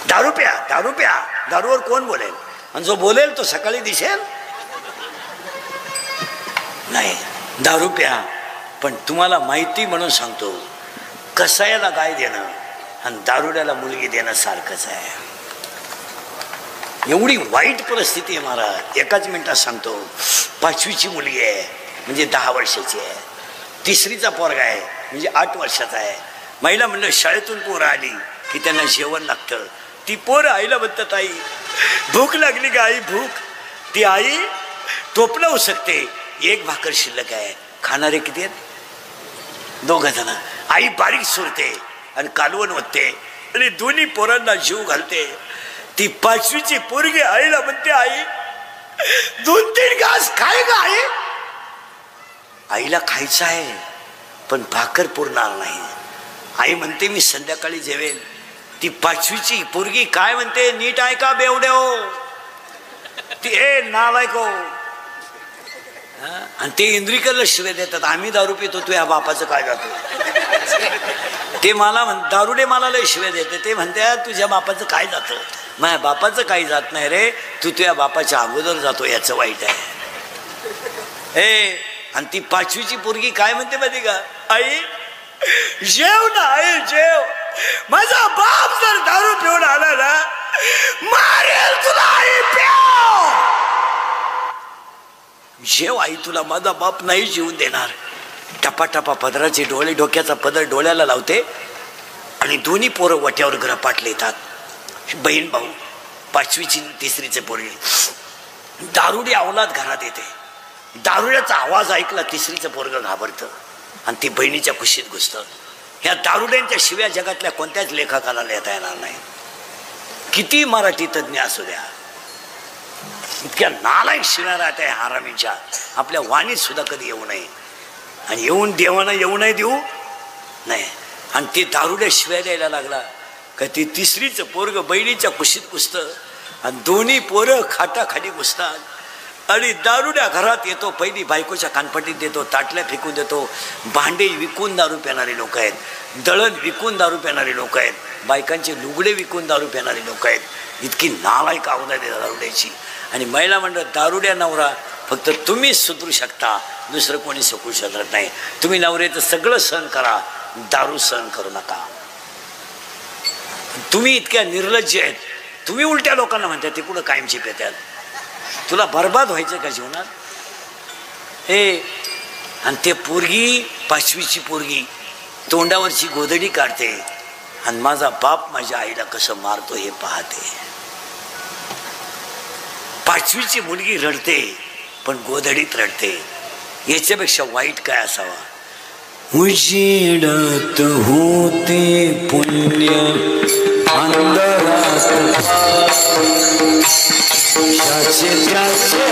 Speaker 2: दारू प्या, दारूवर कोण बोलेल? आणि जो बोलेल तो सकाळी दिसेल नाही. दारू प्या, पण तुम्हाला माहिती म्हणून सांगतो, कसायाला गाय देणं आणि दारुड्याला मुलगी देणं सारखंच आहे. एवढी वाईट परिस्थिती आहे महाराज. एकाच मिनिटात सांगतो. 5वीची मुलगी आहे म्हणजे 10 वर्षाची आहे, 3रीचा पोरगा आहे म्हणजे 8 वर्षाचा आहे. महिला म्हणलं शाळेतून पोरं आली की त्यांना जेवण लागतं. ती पोरं आईला म्हणतात आई भूक लागली का आई भूक. ती आई टोपलं उसकते, 1 भाकर शिल्लक आहे, खाणारे किती आहेत? 2 जण. आई बारीक सुरते आणि कालवण ओतते आणि दोन्ही पोरांना जीव घालते. ती 5वीची पोरगी आईला म्हणते आई 2-3 घास खाय का आई. आईला खायचं आहे पण भाकर पुरणार नाही. आई म्हणते मी संध्याकाळी जेवेल. ती 5वीची पोरगी काय म्हणते नीट ऐका बेवडे हो, ती नालायक हो. आणि ते इंद्रिकरला शिवे देतात, आम्ही दारू पितो तुझ्या बापाचं काय जातो. ते मला दारुडे मला लय शिवे देते. ते म्हणते तुझ्या बापाचं काय जातं. माझ्या बापाचं काही जात नाही रे, तू तुझ्या बापाच्या अगोदर जातो याचं वाईट आहे. आणि ती 5वीची पोरगी काय म्हणते माहिती का, आई जेव ना आई जेव, माझा बाप जर दारू पिऊन आला ना मारेल तुला आई, प्याव जेव आई, तुला माझा बाप नाही जीवन देणार. टपाटपा पदराचे डोळे, डोक्याचा पदर डोळ्याला लावते आणि दोन्ही पोरं वट्यावर घरपाटले येतात. बहीण भाऊ 5वीची 3रीचे पोरगे. दारुडी अवलाद घरात येते. दारुड्याचा आवाज ऐकला 3रीचं पोरग घाबरतं आणि ती बहिणीच्या कुशीत घुसतं. ह्या दारुड्यांच्या शिव्या जगातल्या कोणत्याच लेखकाला लिहिता येणार नाही, किती मराठी तज्ज्ञ असू द्या. इतक्या नालायक शिव्या राहत्या हारामीच्या आपल्या वाणीत सुद्धा कधी येऊ नये. आणि येऊन देवानं येऊ नाही देऊ नाही. आणि ते दारुड्या शिव्या द्यायला लागला का ती 3रीचं पोरग बहिणीच्या कुशीत घुसतं आणि दोन्ही पोरं खाटाखाली घुसतात आणि दारुड्या घरात येतो. पहिली बायकोच्या कानपट्टीत देतो, ताटल्या फेकून देतो. भांडे विकून दारू पिणारे लोक आहेत, दळण विकून दारू पिणारे लोक आहेत, बायकांचे लुगडे विकून दारू पिणारे लोक आहेत. इतकी नालायक अवधा दे दारुड्याची. आणि महिला म्हणतात दारुड्या नवरा फक्त तुम्हीच सुधरू शकता, दुसरं कोणी सुकू शकत नाही. तुम्ही नवऱ्याचं सगळं सहन करा, दारू सहन करू नका. तुम्ही इतक्या निर्लज्ज आहेत, तुम्ही उलट्या लोकांना म्हणता ते कुठं कायमची पेत्यात. तुला बर्बाद व्हायचं का जीवनात हे. आणि ते पोरगी 5वीची पोरगी तोंडावरची गोधडी काढते आणि माझा बाप माझ्या आईला कसं मारतो हे पाहते. 5वीची मुलगी रडते पण गोधडीत रडते. याच्यापेक्षा वाईट काय असावा. उजेडत होते पुण्य अंधारात ज्याचे त्याचे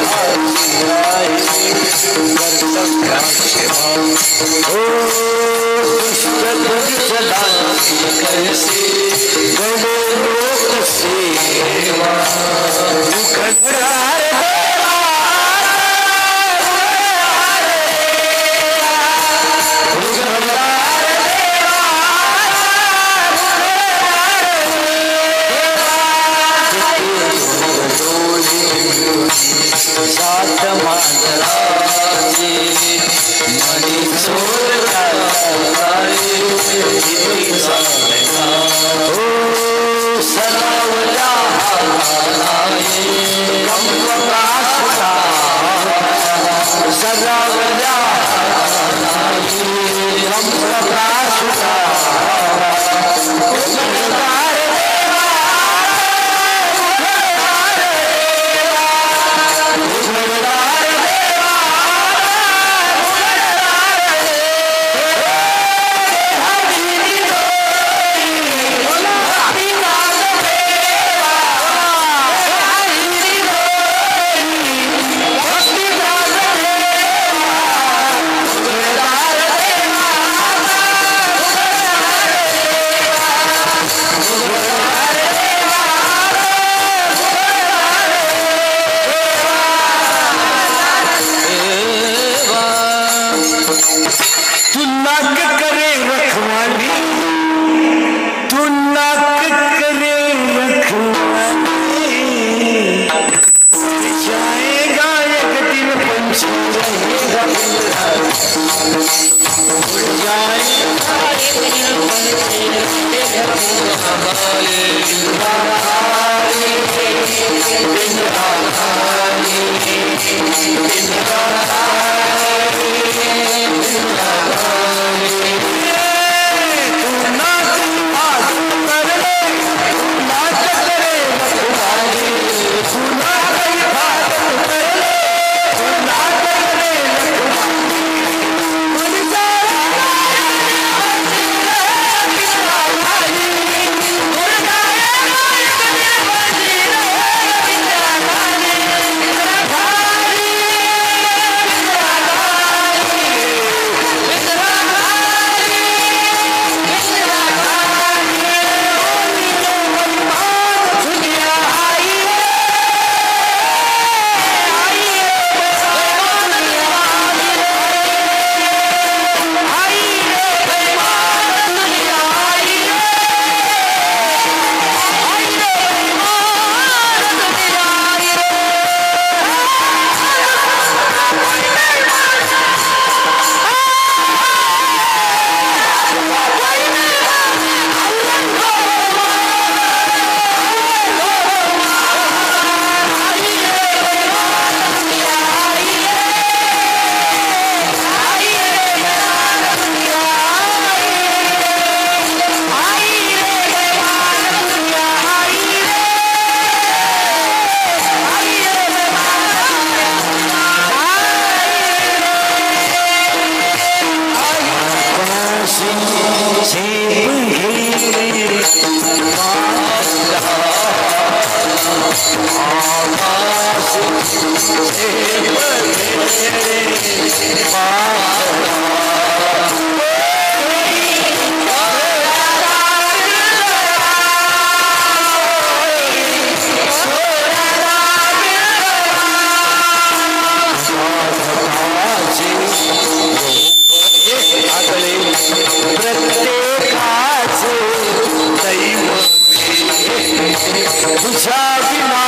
Speaker 4: तुझ्या विना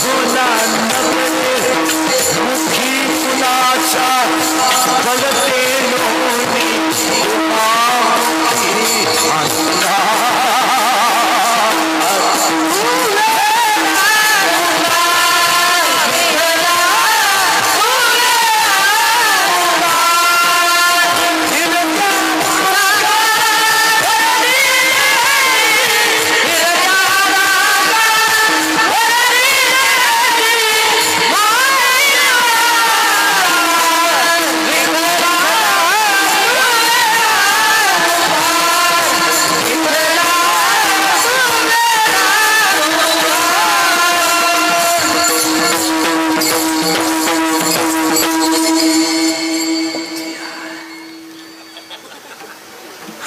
Speaker 4: खुना मुखी कुणाच्या बलते लोणी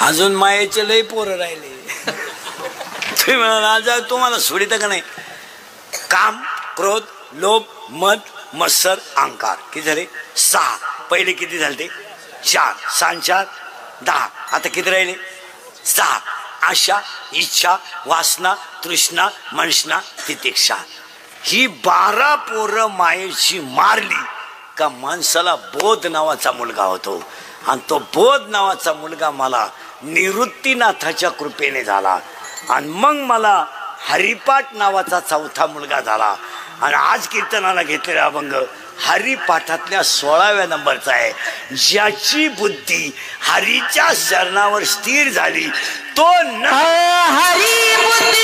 Speaker 2: अजून मायेचे लय पोरं राहिले. तुम्ही म्हणाला राजा तुम्हाला सोडित का नाही. काम क्रोध लोभ मद मत्सर अहंकार किती झाले 6. पहिले किती झाले ते 4. 6 4 10. आता किती राहिले 6. आशा इच्छा वासना तृष्णा मनष्णा तितिक्षा. ही 12 पोरं मायेची मारली का माणसाला बोध नावाचा मुलगा होतो. आणि तो बोध नावाचा मुलगा मला निवृत्तीनाथाच्या कृपेने झाला. आणि मग मला हरिपाठ नावाचा 4था मुलगा झाला. आणि आज कीर्तनाला घेतलेला अभंग हरिपाठातल्या 16व्या नंबरचा आहे. ज्याची बुद्धी हरीच्या शरणावर स्थिर झाली तो न
Speaker 4: हरी बुद्धी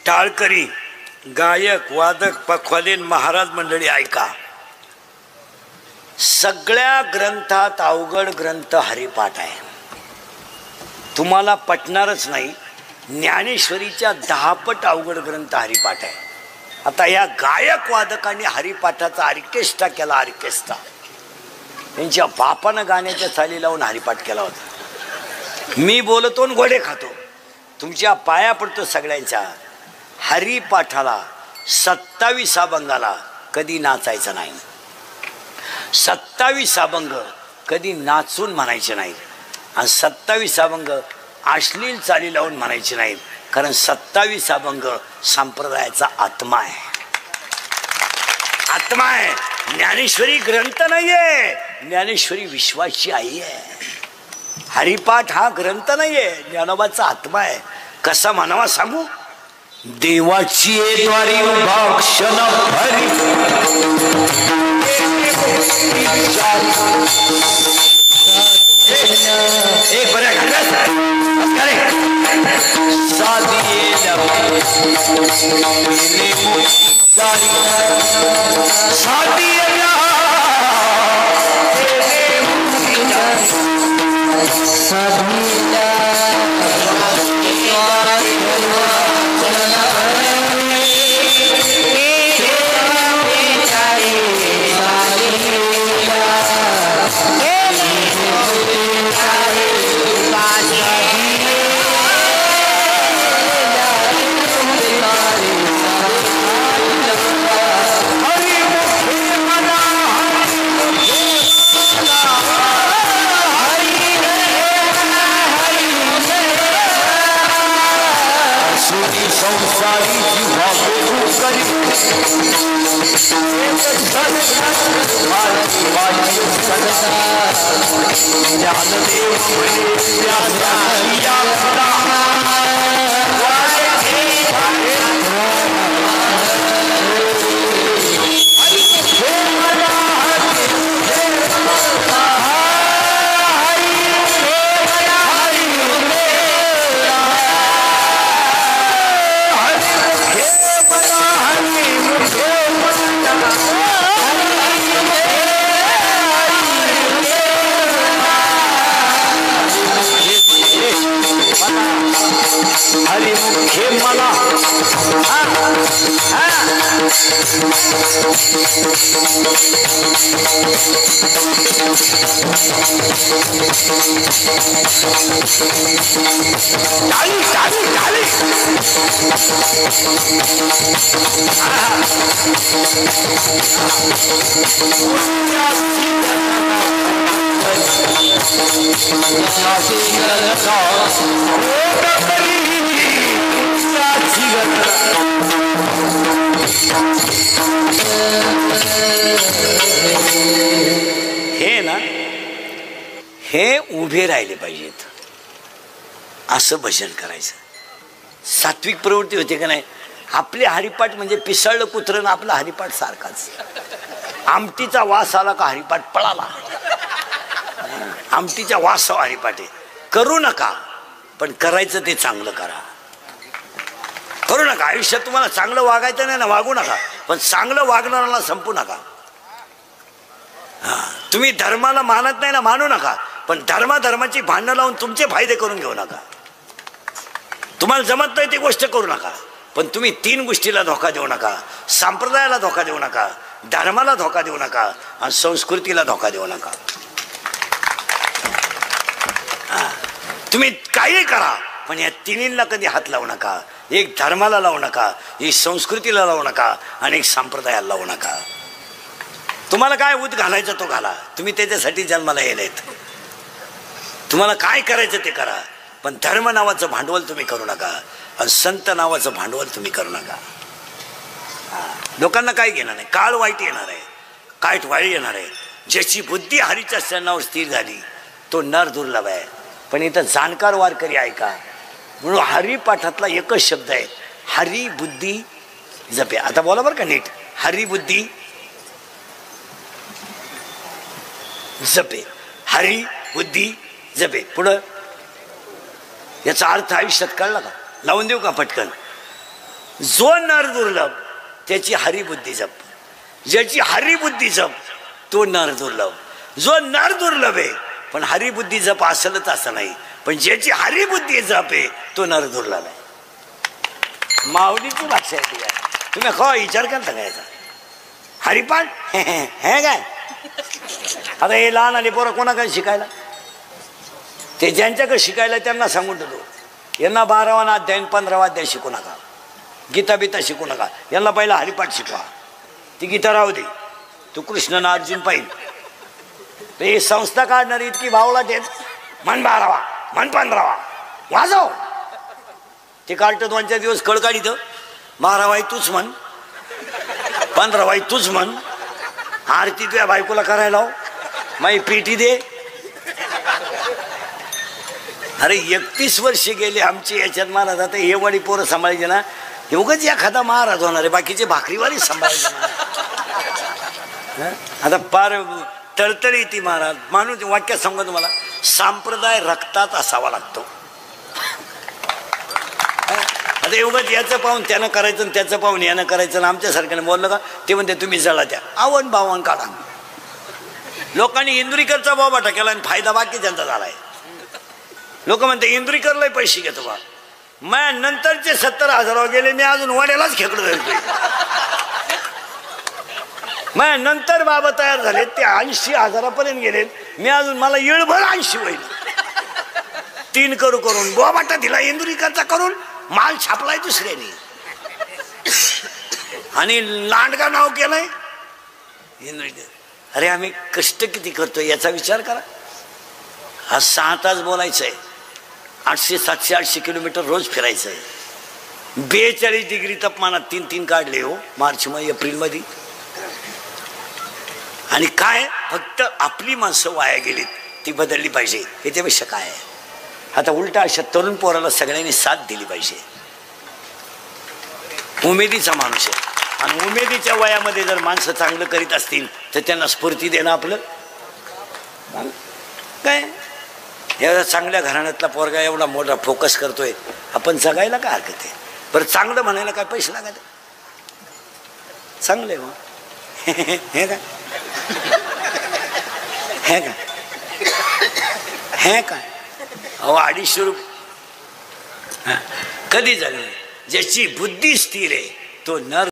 Speaker 2: टाळकरी गायक वादक पखवादीन महाराज मंडळी ऐका. सगळ्या ग्रंथात अवघड ग्रंथ हरिपाठ आहे. तुम्हाला पटणारच नाही. ज्ञानेश्वरीच्या 10 पट अवघड ग्रंथ हरिपाठ आहे. आता या गायक वादकांनी हरिपाठाचा ऑर्केस्ट्रा केला. ऑर्केस्ट्रा त्यांच्या बापानं गाण्याच्या चाली लावून हरिपाठ केला होता. मी बोलतो आणि घोडे खातो. तुमच्या पाया पडतो सगळ्यांच्या. हरिपाठाला 27 अभंगाला कधी नाचायचं नाही. 27 अभंग कधी नाचून म्हणायचे नाही. आणि 27 अभंग अश्लील चाली लावून म्हणायचे नाहीत. कारण 27 अभंग संप्रदायाचा आत्मा आहे. आत्मा आहे. ज्ञानेश्वरी ग्रंथ नाहीये. ज्ञानेश्वरी विश्वाची आई आहे. हरिपाठ हा ग्रंथ नाहीये. ज्ञानोबाचा आत्मा आहे. कसा म्हणावा सांगू. देवाची द्वारी भाक्षण भरी एक बऱ्या
Speaker 4: संसारी जीवा करी ज्ञानदेव हरि मुखे मला डाली डाली डाली
Speaker 2: हे ना हे उभे राहिले पाहिजेत असं भजन करायचं. सात्विक प्रवृत्ती होते का नाही. आपले हरिपाठ म्हणजे पिसळलं कुत्रं ना आपला हरिपाठ सारखाच. आमटीचा वास आला का हरिपाठ पळाला. आमटीच्या वास हरिपाठ आहे. करू नका पण करायचं ते चांगलं करा. करू नका. आयुष्यात तुम्हाला चांगलं वागायचं नाही ना वागू नका पण चांगलं वागणाऱ्याला संपू नका. तुम्ही धर्माला मानत नाही ना मानू नका पण धर्माची भांडणं लावून तुमचे फायदे करून घेऊ नका. तुम्हाला जमत नाही ती गोष्ट करू नका पण तुम्ही 3 गोष्टीला धोका देऊ नका. संप्रदायाला धोका देऊ नका, धर्माला धोका देऊ नका आणि संस्कृतीला धोका देऊ नका. तुम्ही काही करा पण या 3ला कधी हात लावू नका. एक धर्माला लावू नका, एक संस्कृतीला लावू नका आणि एक संप्रदायाला लावू नका. तुम्हाला काय उत घालायचं तो घाला. तुम्ही त्याच्यासाठी जन्माला येलेत. तुम्हाला काय करायचं ते करा पण धर्म नावाचं भांडवल तुम्ही करू नका आणि संत नावाचं भांडवल तुम्ही करू नका. लोकांना काय घेणार नाही. काळ वाईट येणार आहे, काळ वाईट येणार आहे. ज्याची बुद्धी हरीच्या चरणावर स्थिर झाली तो नर दुर्लभ आहे. पण इथं जाणकार वारकरी ऐका म्हणून हरिपाठातला एकच शब्द आहे हरी बुद्धी जपे. आता बोला बरं का नीट. हरी बुद्धी जपे. हरी बुद्धी जपे. पुढं याचा अर्थ आयुष्यात कळला का. लावून देऊ का पटकन. जो नर दुर्लभ त्याची हरिबुद्धी जप. ज्याची हरिबुद्धी जप तो नर दुर्लभ. जो नर दुर्लभ आहे पण हरिबुद्धी जप असलच असं नाही पण ज्याची हरिबुद्धी जप आहे तो नर दुर्लभ आहे. माऊलीची भाषा आहे ती. तुम्ही खो विचार करता का याचा. हरिपाठ हे काय. आता हे लहान आले पोरं कोणाकडे शिकायला. ते ज्यांच्याकडे शिकायला त्यांना सांगून ठेवतो यांना 12वा अध्याय 15वा अध्याय शिकू नका. गीता बिता शिकू नका. यांना पहिला हरिपाठ शिकवा. ती गीता राहू दे. तू कृष्ण ना अर्जुन पाहिजे. हे संस्था काढणारी इतकी भावला देत मन 12वा मन 15वा वाजव. ते काढतं 2-4 दिवस कळ काढित. 12वाई तूच म्हण, 15वाई तूच म्हण. आरती तुझ्या बायकोला करायला लाव. माई पेटी दे. अरे 31 वर्ष गेले आमची याच्यात महाराज. आता हे वडी पोरं सांभाळायचे ना एवढंच एखादा महाराज होणार आहे. बाकीचे भाकरीवारी सांभाळायचे. आता पार तळतळी ती महाराज. माणूस वाक्यात सांगतो तुम्हाला संप्रदाय रक्तात असावा लागतो. आता एवढंच याचं पाहून त्यानं करायचं आणि त्याचं पाहून यानं करायचं. आमच्यासारख्याने बोललं का ते म्हणते तुम्ही जळा त्या आवण बावण काढा. लोकांनी इंदुरीकरचा बोबाटा केला आणि फायदा बाकी त्यांचा झालाय. लोक म्हणते इंदुरीकरला पैसे घेतो बा. मग नंतरचे 70,000 गेले मी अजून वड्यालाच खेकडं धरतोय. मग नंतर बाबा तयार झाले ते 80,000 गेले. मी अजून मला येळभर 80 होईल. 3 करून बोबाटा दिला इंदुरीकरचा करून माल छापलाय दुसऱ्याने आणि लांडगा नाव केलंय इंदुरीकर. अरे आम्ही कष्ट किती करतोय याचा विचार करा. आज 6 तास बोलायचंय. 800, 700, 800 किलोमीटर रोज फिरायचंय. 42 डिग्री तापमानात 3 काढले हो, मार्च मध्ये एप्रिल मध्ये. आणि काय फक्त आपली माणसं वाया गेलीत, ती बदलली पाहिजे. याच्यापेक्षा काय आहे? आता उलटा अशा तरुण पोराला सगळ्यांनी साथ दिली पाहिजे. उमेदीचा माणूस आहे, आणि उमेदीच्या वयामध्ये जर माणसं चांगलं करीत असतील तर त्यांना स्फूर्ती देणं आपलं काय. एवढा चांगल्या घराण्यातला पोरगा एवढा मोठा फोकस करतोय, आपण जगायला काय हरकत आहे? बरं चांगलं म्हणायला काय पैसे लागत? चांगलं आहे मग हे काय हे काय हे काय अहो 250 रुपये कधी जगले? ज्याची बुद्धी स्थिर आहे तो नर